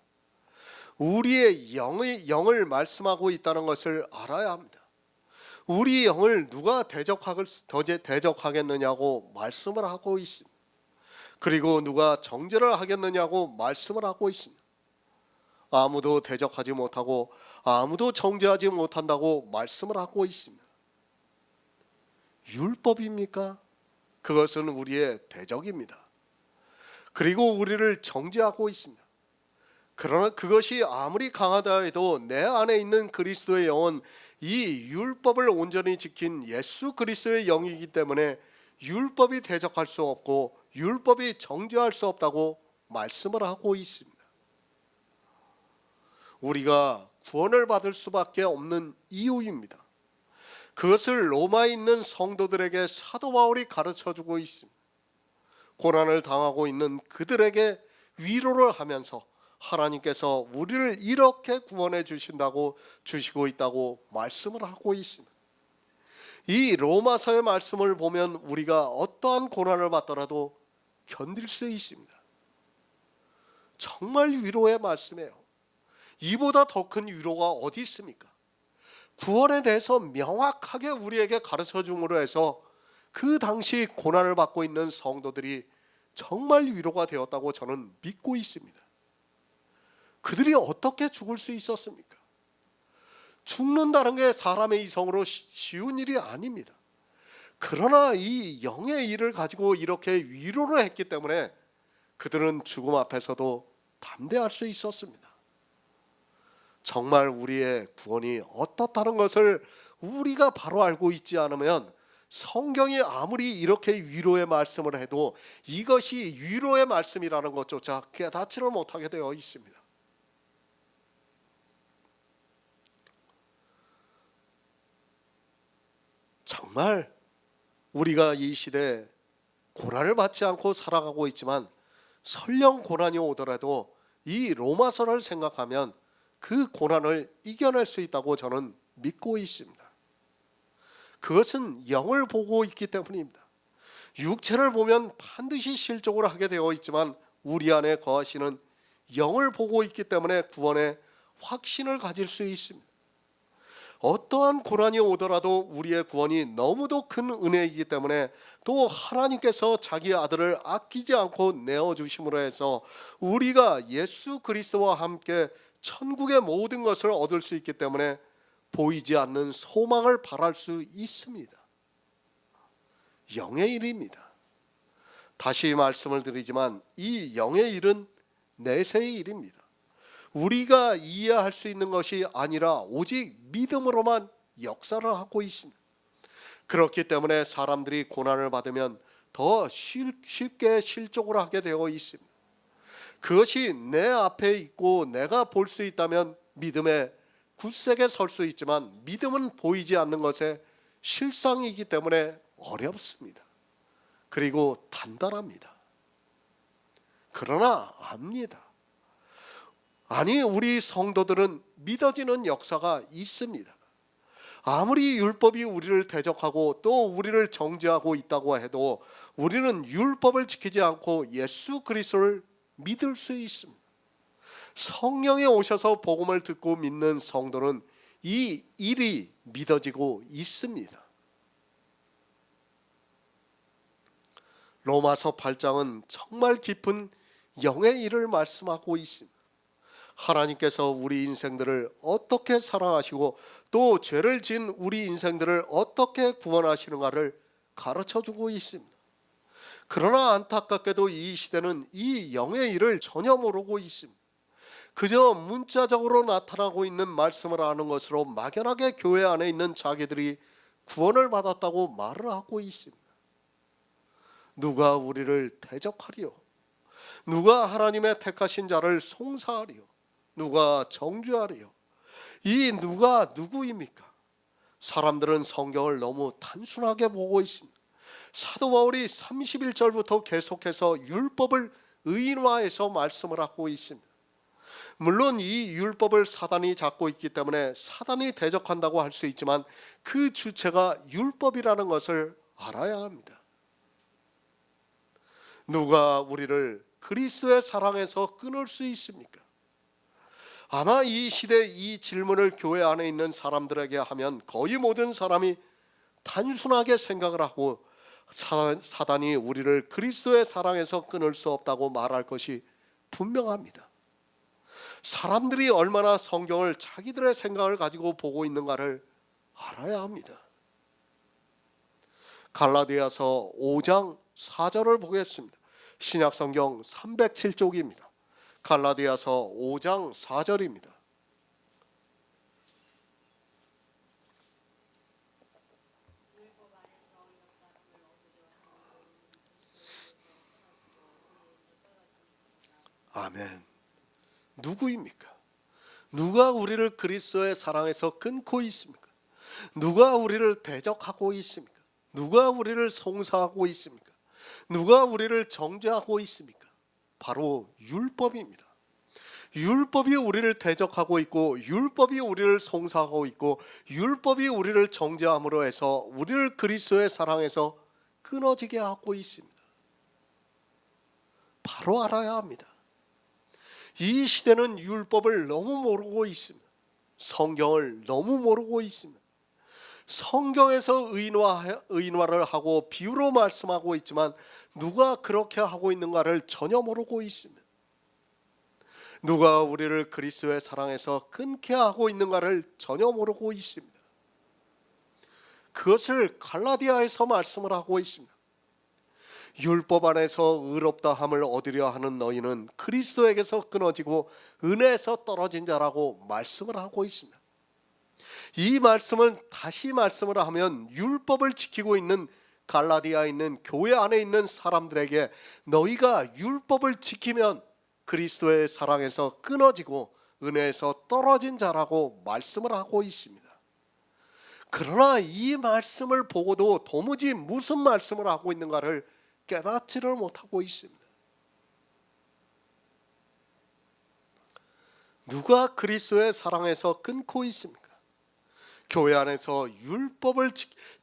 우리의 영을 말씀하고 있다는 것을 알아야 합니다. 우리 영을 누가 대적하겠느냐고 말씀을 하고 있습니다. 그리고 누가 정죄를 하겠느냐고 말씀을 하고 있습니다. 아무도 대적하지 못하고 아무도 정죄하지 못한다고 말씀을 하고 있습니다. 율법입니까? 그것은 우리의 대적입니다. 그리고 우리를 정죄하고 있습니다. 그러나 그것이 아무리 강하다 해도 내 안에 있는 그리스도의 영은 이 율법을 온전히 지킨 예수 그리스도의 영이기 때문에 율법이 대적할 수 없고 율법이 정죄할 수 없다고 말씀을 하고 있습니다. 우리가 구원을 받을 수밖에 없는 이유입니다. 그것을 로마에 있는 성도들에게 사도 바울이 가르쳐주고 있습니다. 고난을 당하고 있는 그들에게 위로를 하면서 하나님께서 우리를 이렇게 구원해 주시고 있다고 말씀을 하고 있습니다. 이 로마서의 말씀을 보면 우리가 어떠한 고난을 받더라도 견딜 수 있습니다. 정말 위로의 말씀이에요. 이보다 더 큰 위로가 어디 있습니까? 구원에 대해서 명확하게 우리에게 가르쳐 줌으로 해서 그 당시 고난을 받고 있는 성도들이 정말 위로가 되었다고 저는 믿고 있습니다. 그들이 어떻게 죽을 수 있었습니까? 죽는다는 게 사람의 이성으로 쉬운 일이 아닙니다. 그러나 이 영의 일을 가지고 이렇게 위로를 했기 때문에 그들은 죽음 앞에서도 담대할 수 있었습니다. 정말 우리의 구원이 어떻다는 것을 우리가 바로 알고 있지 않으면 성경이 아무리 이렇게 위로의 말씀을 해도 이것이 위로의 말씀이라는 것조차 깨닫지를 못하게 되어 있습니다. 정말 우리가 이 시대에 고난을 받지 않고 살아가고 있지만 설령 고난이 오더라도 이 로마서를 생각하면 그 고난을 이겨낼 수 있다고 저는 믿고 있습니다. 그것은 영을 보고 있기 때문입니다. 육체를 보면 반드시 실족을 하게 되어 있지만 우리 안에 거하시는 영을 보고 있기 때문에 구원의 확신을 가질 수 있습니다. 어떠한 고난이 오더라도 우리의 구원이 너무도 큰 은혜이기 때문에 또 하나님께서 자기 아들을 아끼지 않고 내어주심으로 해서 우리가 예수 그리스도와 함께 천국의 모든 것을 얻을 수 있기 때문에 보이지 않는 소망을 바랄 수 있습니다. 영의 일입니다. 다시 말씀을 드리지만 이 영의 일은 내세의 일입니다. 우리가 이해할 수 있는 것이 아니라 오직 믿음으로만 역사를 하고 있습니다. 그렇기 때문에 사람들이 고난을 받으면 더 쉽게 실족을 하게 되어 있습니다. 그것이 내 앞에 있고 내가 볼 수 있다면 믿음에 굳세게 설 수 있지만 믿음은 보이지 않는 것의 실상이기 때문에 어렵습니다. 그리고 단단합니다. 그러나 압니다. 아니, 우리 성도들은 믿어지는 역사가 있습니다. 아무리 율법이 우리를 대적하고 또 우리를 정죄하고 있다고 해도 우리는 율법을 지키지 않고 예수 그리스도를 믿을 수 있습니다. 성령이 오셔서 복음을 듣고 믿는 성도는 이 일이 믿어지고 있습니다. 로마서 8장은 정말 깊은 영의 일을 말씀하고 있습니다. 하나님께서 우리 인생들을 어떻게 사랑하시고 또 죄를 지은 우리 인생들을 어떻게 구원하시는가를 가르쳐주고 있습니다. 그러나 안타깝게도 이 시대는 이 영의 일을 전혀 모르고 있습니다. 그저 문자적으로 나타나고 있는 말씀을 아는 것으로 막연하게 교회 안에 있는 자기들이 구원을 받았다고 말을 하고 있습니다. 누가 우리를 대적하리요? 누가 하나님의 택하신 자를 송사하리요? 누가 정죄하리요? 이 누가 누구입니까? 사람들은 성경을 너무 단순하게 보고 있습니다. 사도 바울이 31절부터 계속해서 율법을 의인화해서 말씀을 하고 있습니다. 물론 이 율법을 사단이 잡고 있기 때문에 사단이 대적한다고 할 수 있지만 그 주체가 율법이라는 것을 알아야 합니다. 누가 우리를 그리스도의 사랑에서 끊을 수 있습니까? 아마 이 시대 이 질문을 교회 안에 있는 사람들에게 하면 거의 모든 사람이 단순하게 생각을 하고 사단이 우리를 그리스도의 사랑에서 끊을 수 없다고 말할 것이 분명합니다. 사람들이 얼마나 성경을 자기들의 생각을 가지고 보고 있는가를 알아야 합니다. 갈라디아서 5장 4절을 보겠습니다. 신약성경 307쪽입니다. 갈라디아서 5장 4절입니다. 아멘. 누구입니까? 누가 우리를 그리스도의 사랑에서 끊고 있습니까? 누가 우리를 대적하고 있습니까? 누가 우리를 송사하고 있습니까? 누가 우리를 정죄하고 있습니까? 바로 율법입니다. 율법이 우리를 대적하고 있고 율법이 우리를 송사하고 있고 율법이 우리를 정죄함으로 해서 우리를 그리스도의 사랑에서 끊어지게 하고 있습니다. 바로 알아야 합니다. 이 시대는 율법을 너무 모르고 있습니다. 성경을 너무 모르고 있습니다. 성경에서 의인화를 하고 비유로 말씀하고 있지만 누가 그렇게 하고 있는가를 전혀 모르고 있습니다. 누가 우리를 그리스도의 사랑에서 끊게 하고 있는가를 전혀 모르고 있습니다. 그것을 갈라디아에서 말씀을 하고 있습니다. 율법 안에서 의롭다 함을 얻으려 하는 너희는 그리스도에게서 끊어지고 은혜에서 떨어진 자라고 말씀을 하고 있습니다. 이 말씀은 다시 말씀을 하면 율법을 지키고 있는 갈라디아에 있는 교회 안에 있는 사람들에게 너희가 율법을 지키면 그리스도의 사랑에서 끊어지고 은혜에서 떨어진 자라고 말씀을 하고 있습니다. 그러나 이 말씀을 보고도 도무지 무슨 말씀을 하고 있는가를 깨닫지를 못하고 있습니다. 누가 그리스도의 사랑에서 끊고 있습니까? 교회 안에서 율법을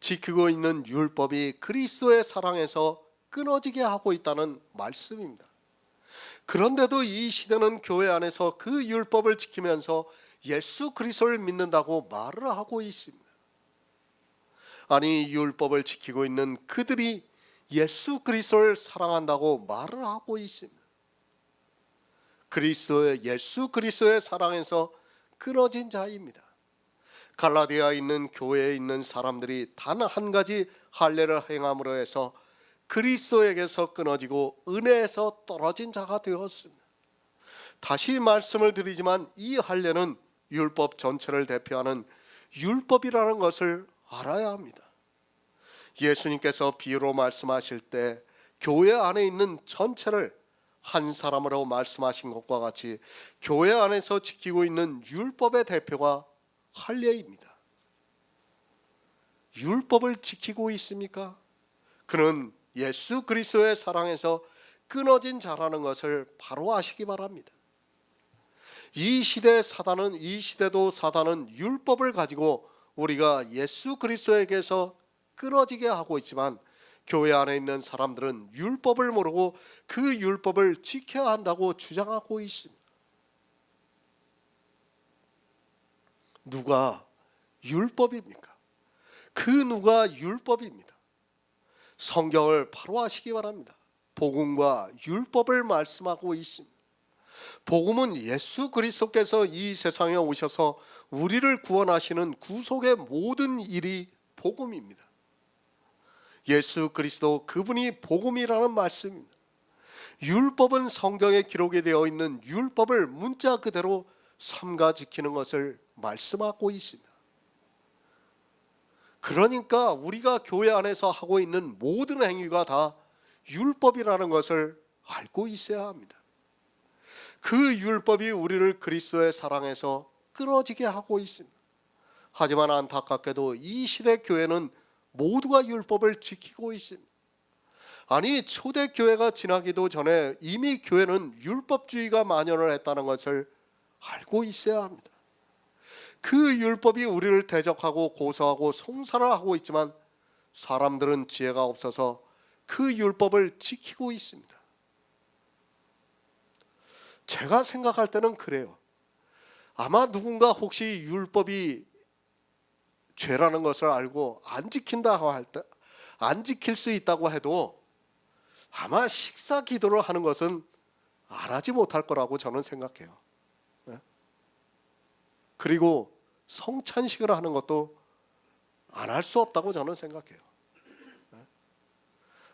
지키고 있는 율법이 그리스도의 사랑에서 끊어지게 하고 있다는 말씀입니다. 그런데도 이 시대는 교회 안에서 그 율법을 지키면서 예수 그리스도를 믿는다고 말을 하고 있습니다. 아니, 율법을 지키고 있는 그들이 예수 그리스도를 사랑한다고 말을 하고 있습니다. 예수 그리스도의 사랑에서 끊어진 자입니다. 갈라디아에 있는 교회에 있는 사람들이 단 한 가지 할례를 행함으로 해서 그리스도에게서 끊어지고 은혜에서 떨어진 자가 되었습니다. 다시 말씀을 드리지만 이 할례는 율법 전체를 대표하는 율법이라는 것을 알아야 합니다. 예수님께서 비유로 말씀하실 때 교회 안에 있는 전체를 한 사람으로 말씀하신 것과 같이 교회 안에서 지키고 있는 율법의 대표가 할례입니다. 율법을 지키고 있습니까? 그는 예수 그리스도의 사랑에서 끊어진 자라는 것을 바로 아시기 바랍니다. 이 시대도 사단은 율법을 가지고 우리가 예수 그리스도에게서 끊어지게 하고 있지만 교회 안에 있는 사람들은 율법을 모르고 그 율법을 지켜야 한다고 주장하고 있습니다. 누가 율법입니까? 그 누가 율법입니다. 성경을 바로 아시기 바랍니다. 복음과 율법을 말씀하고 있습니다. 복음은 예수 그리스도께서 이 세상에 오셔서 우리를 구원하시는 구속의 모든 일이 복음입니다. 예수 그리스도 그분이 복음이라는 말씀입니다. 율법은 성경에 기록이 되어 있는 율법을 문자 그대로 삼가 지키는 것을 말씀하고 있습니다. 그러니까 우리가 교회 안에서 하고 있는 모든 행위가 다 율법이라는 것을 알고 있어야 합니다. 그 율법이 우리를 그리스도의 사랑에서 끊어지게 하고 있습니다. 하지만 안타깝게도 이 시대 교회는 모두가 율법을 지키고 있습니다. 아니, 초대교회가 지나기도 전에 이미 교회는 율법주의가 만연을 했다는 것을 알고 있어야 합니다. 그 율법이 우리를 대적하고 고소하고 송사를 하고 있지만 사람들은 지혜가 없어서 그 율법을 지키고 있습니다. 제가 생각할 때는 그래요. 아마 누군가 혹시 율법이 죄라는 것을 알고 안 지킨다고 할 때, 안 지킬 수 있다고 해도 아마 식사 기도를 하는 것은 안 하지 못할 거라고 저는 생각해요. 그리고 성찬식을 하는 것도 안 할 수 없다고 저는 생각해요.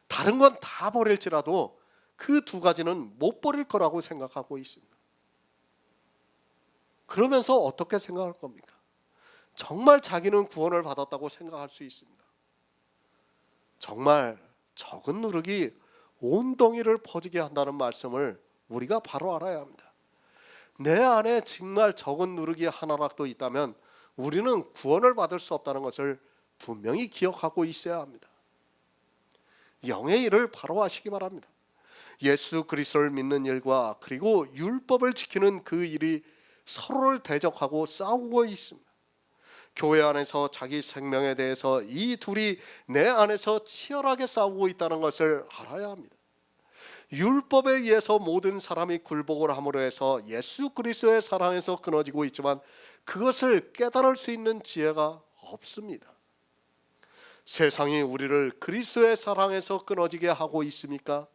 다른 건 다 버릴지라도 그 두 가지는 못 버릴 거라고 생각하고 있습니다. 그러면서 어떻게 생각할 겁니까? 정말 자기는 구원을 받았다고 생각할 수 있습니다. 정말 적은 누룩이 온 덩이를 퍼지게 한다는 말씀을 우리가 바로 알아야 합니다. 내 안에 정말 적은 누룩이 하나라도 있다면 우리는 구원을 받을 수 없다는 것을 분명히 기억하고 있어야 합니다. 영의 일을 바로 하시기 바랍니다. 예수 그리스도를 믿는 일과 그리고 율법을 지키는 그 일이 서로를 대적하고 싸우고 있습니다. 교회 안에서 자기 생명에 대해서 이 둘이 내 안에서 치열하게 싸우고 있다는 것을 알아야 합니다. 율법에 의해서 모든 사람이 굴복을 함으로 해서 예수 그리스도의 사랑에서 끊어지고 있지만 그것을 깨달을 수 있는 지혜가 없습니다. 세상이 우리를 그리스도의 사랑에서 끊어지게 하고 있습니까?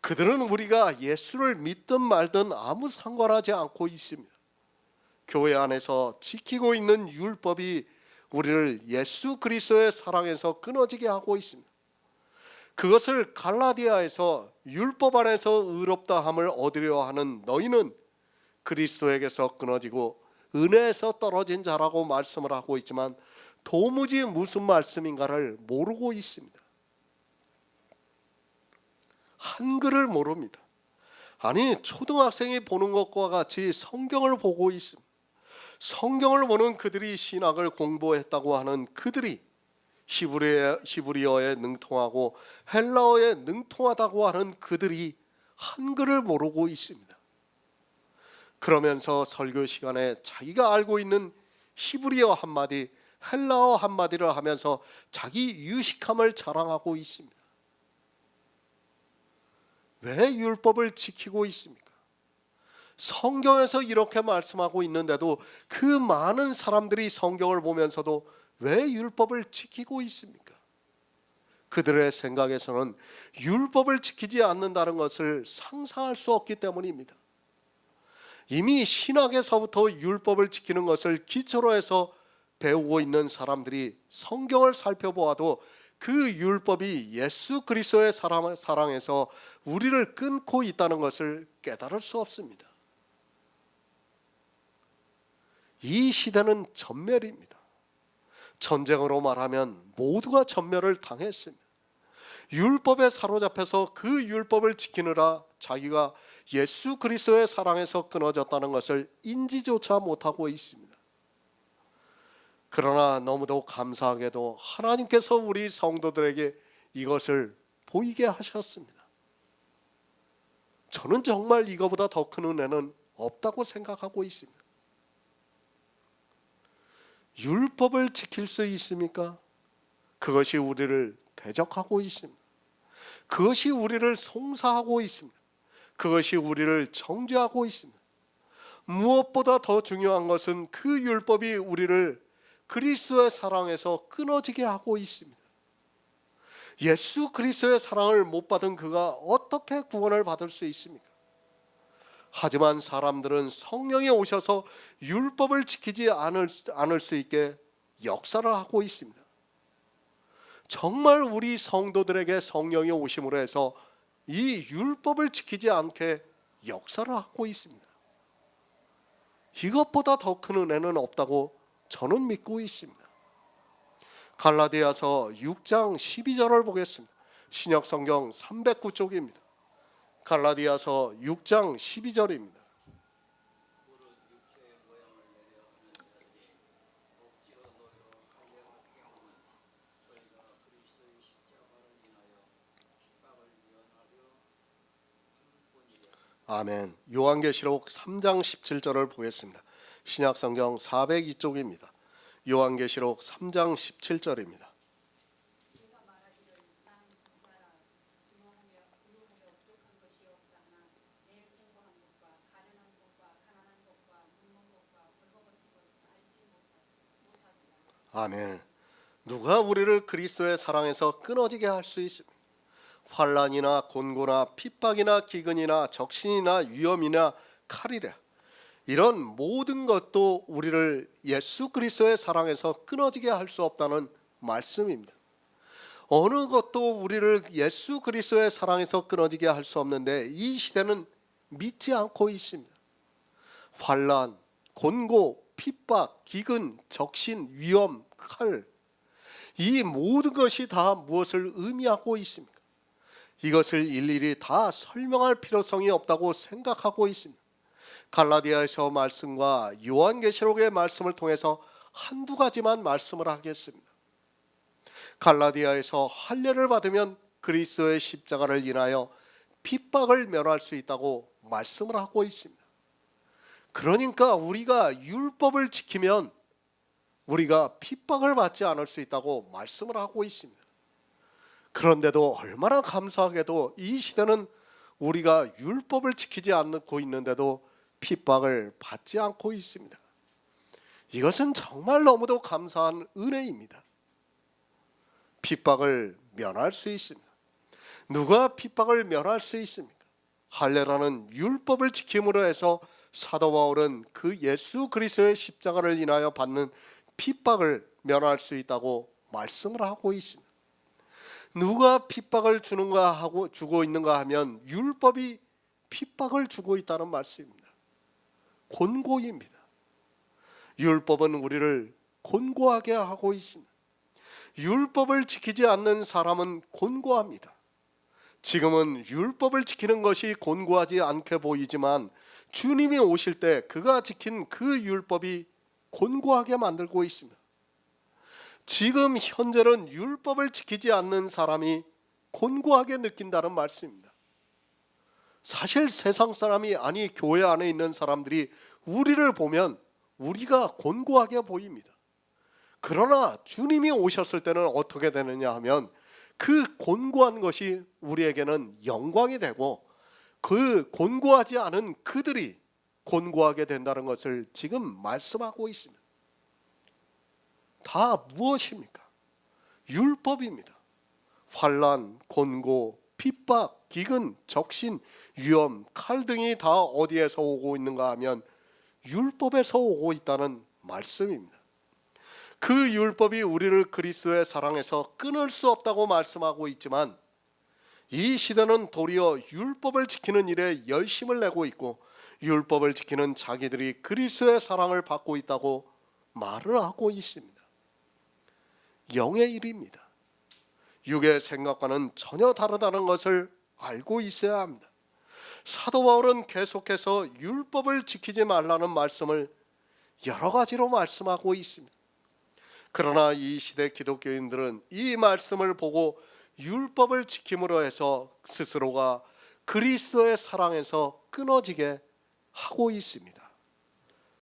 그들은 우리가 예수를 믿든 말든 아무 상관하지 않고 있습니다. 교회 안에서 지키고 있는 율법이 우리를 예수 그리스도의 사랑에서 끊어지게 하고 있습니다. 그것을 갈라디아에서 율법 안에서 의롭다 함을 얻으려 하는 너희는 그리스도에게서 끊어지고 은혜에서 떨어진 자라고 말씀을 하고 있지만 도무지 무슨 말씀인가를 모르고 있습니다. 한글을 모릅니다. 아니, 초등학생이 보는 것과 같이 성경을 보고 있습니다. 성경을 보는 그들이 신학을 공부했다고 하는 그들이 히브리어에 능통하고 헬라어에 능통하다고 하는 그들이 한글을 모르고 있습니다. 그러면서 설교 시간에 자기가 알고 있는 히브리어 한마디, 헬라어 한마디를 하면서 자기 유식함을 자랑하고 있습니다. 왜 율법을 지키고 있습니까? 성경에서 이렇게 말씀하고 있는데도 그 많은 사람들이 성경을 보면서도 왜 율법을 지키고 있습니까? 그들의 생각에서는 율법을 지키지 않는다는 것을 상상할 수 없기 때문입니다. 이미 신학에서부터 율법을 지키는 것을 기초로 해서 배우고 있는 사람들이 성경을 살펴보아도 그 율법이 예수 그리스도의 사랑에서 우리를 끊고 있다는 것을 깨달을 수 없습니다. 이 시대는 전멸입니다. 전쟁으로 말하면 모두가 전멸을 당했습니다. 율법에 사로잡혀서 그 율법을 지키느라 자기가 예수 그리스도의 사랑에서 끊어졌다는 것을 인지조차 못하고 있습니다. 그러나 너무도 감사하게도 하나님께서 우리 성도들에게 이것을 보이게 하셨습니다. 저는 정말 이거보다 더 큰 은혜는 없다고 생각하고 있습니다. 율법을 지킬 수 있습니까? 그것이 우리를 대적하고 있습니다. 그것이 우리를 송사하고 있습니다. 그것이 우리를 정죄하고 있습니다. 무엇보다 더 중요한 것은 그 율법이 우리를 그리스도의 사랑에서 끊어지게 하고 있습니다. 예수 그리스도의 사랑을 못 받은 그가 어떻게 구원을 받을 수 있습니까? 하지만 사람들은 성령이 오셔서 율법을 지키지 않을 수 있게 역사를 하고 있습니다. 정말 우리 성도들에게 성령이 오심으로 해서 이 율법을 지키지 않게 역사를 하고 있습니다. 이것보다 더 큰 은혜는 없다고 저는 믿고 있습니다. 갈라디아서 6장 12절을 보겠습니다. 신약성경 309쪽입니다. 갈라디아서 6장 12절입니다. 아멘. 요한계시록 3장 17절을 보겠습니다. 신약성경 402쪽입니다. 요한계시록 3장 17절입니다. 아멘. 누가 우리를 그리스도의 사랑에서 끊어지게 할 수 있습니까? 환난이나 곤고나 핍박이나 기근이나 적신이나 위험이나 칼이라 이런 모든 것도 우리를 예수 그리스도의 사랑에서 끊어지게 할 수 없다는 말씀입니다. 어느 것도 우리를 예수 그리스도의 사랑에서 끊어지게 할 수 없는데 이 시대는 믿지 않고 있습니다. 환난, 곤고, 핍박, 기근, 적신, 위험, 칼, 이 모든 것이 다 무엇을 의미하고 있습니까? 이것을 일일이 다 설명할 필요성이 없다고 생각하고 있습니다. 갈라디아에서 말씀과 요한계시록의 말씀을 통해서 한두 가지만 말씀을 하겠습니다. 갈라디아에서 할례를 받으면 그리스도의 십자가를 인하여 핍박을 면할 수 있다고 말씀을 하고 있습니다. 그러니까 우리가 율법을 지키면 우리가 핍박을 받지 않을 수 있다고 말씀을 하고 있습니다. 그런데도 얼마나 감사하게도 이 시대는 우리가 율법을 지키지 않고 있는데도 핍박을 받지 않고 있습니다. 이것은 정말 너무도 감사한 은혜입니다. 핍박을 면할 수 있습니다. 누가 핍박을 면할 수 있습니까? 할례라는 율법을 지킴으로 해서 사도 바울은 그 예수 그리스도의 십자가를 인하여 받는 핍박을 면할 수 있다고 말씀을 하고 있습니다. 누가 핍박을 주고 있는가 하면 율법이 핍박을 주고 있다는 말씀입니다. 곤고입니다. 율법은 우리를 곤고하게 하고 있습니다. 율법을 지키지 않는 사람은 곤고합니다. 지금은 율법을 지키는 것이 곤고하지 않게 보이지만 주님이 오실 때 그가 지킨 그 율법이 곤고하게 만들고 있습니다. 지금 현재는 율법을 지키지 않는 사람이 곤고하게 느낀다는 말씀입니다. 사실 세상 사람이, 아니 교회 안에 있는 사람들이 우리를 보면 우리가 곤고하게 보입니다. 그러나 주님이 오셨을 때는 어떻게 되느냐 하면 그 곤고한 것이 우리에게는 영광이 되고 그 곤고하지 않은 그들이 곤고하게 된다는 것을 지금 말씀하고 있습니다. 다 무엇입니까? 율법입니다. 환난, 곤고, 핍박, 기근, 적신, 위험, 칼 등이 다 어디에서 오고 있는가 하면 율법에서 오고 있다는 말씀입니다. 그 율법이 우리를 그리스도의 사랑에서 끊을 수 없다고 말씀하고 있지만 이 시대는 도리어 율법을 지키는 일에 열심을 내고 있고 율법을 지키는 자기들이 그리스도의 사랑을 받고 있다고 말을 하고 있습니다. 영의 일입니다. 육의 생각과는 전혀 다르다는 것을 알고 있어야 합니다. 사도 바울은 계속해서 율법을 지키지 말라는 말씀을 여러 가지로 말씀하고 있습니다. 그러나 이 시대 기독교인들은 이 말씀을 보고 율법을 지킴으로 해서 스스로가 그리스도의 사랑에서 끊어지게 하고 있습니다.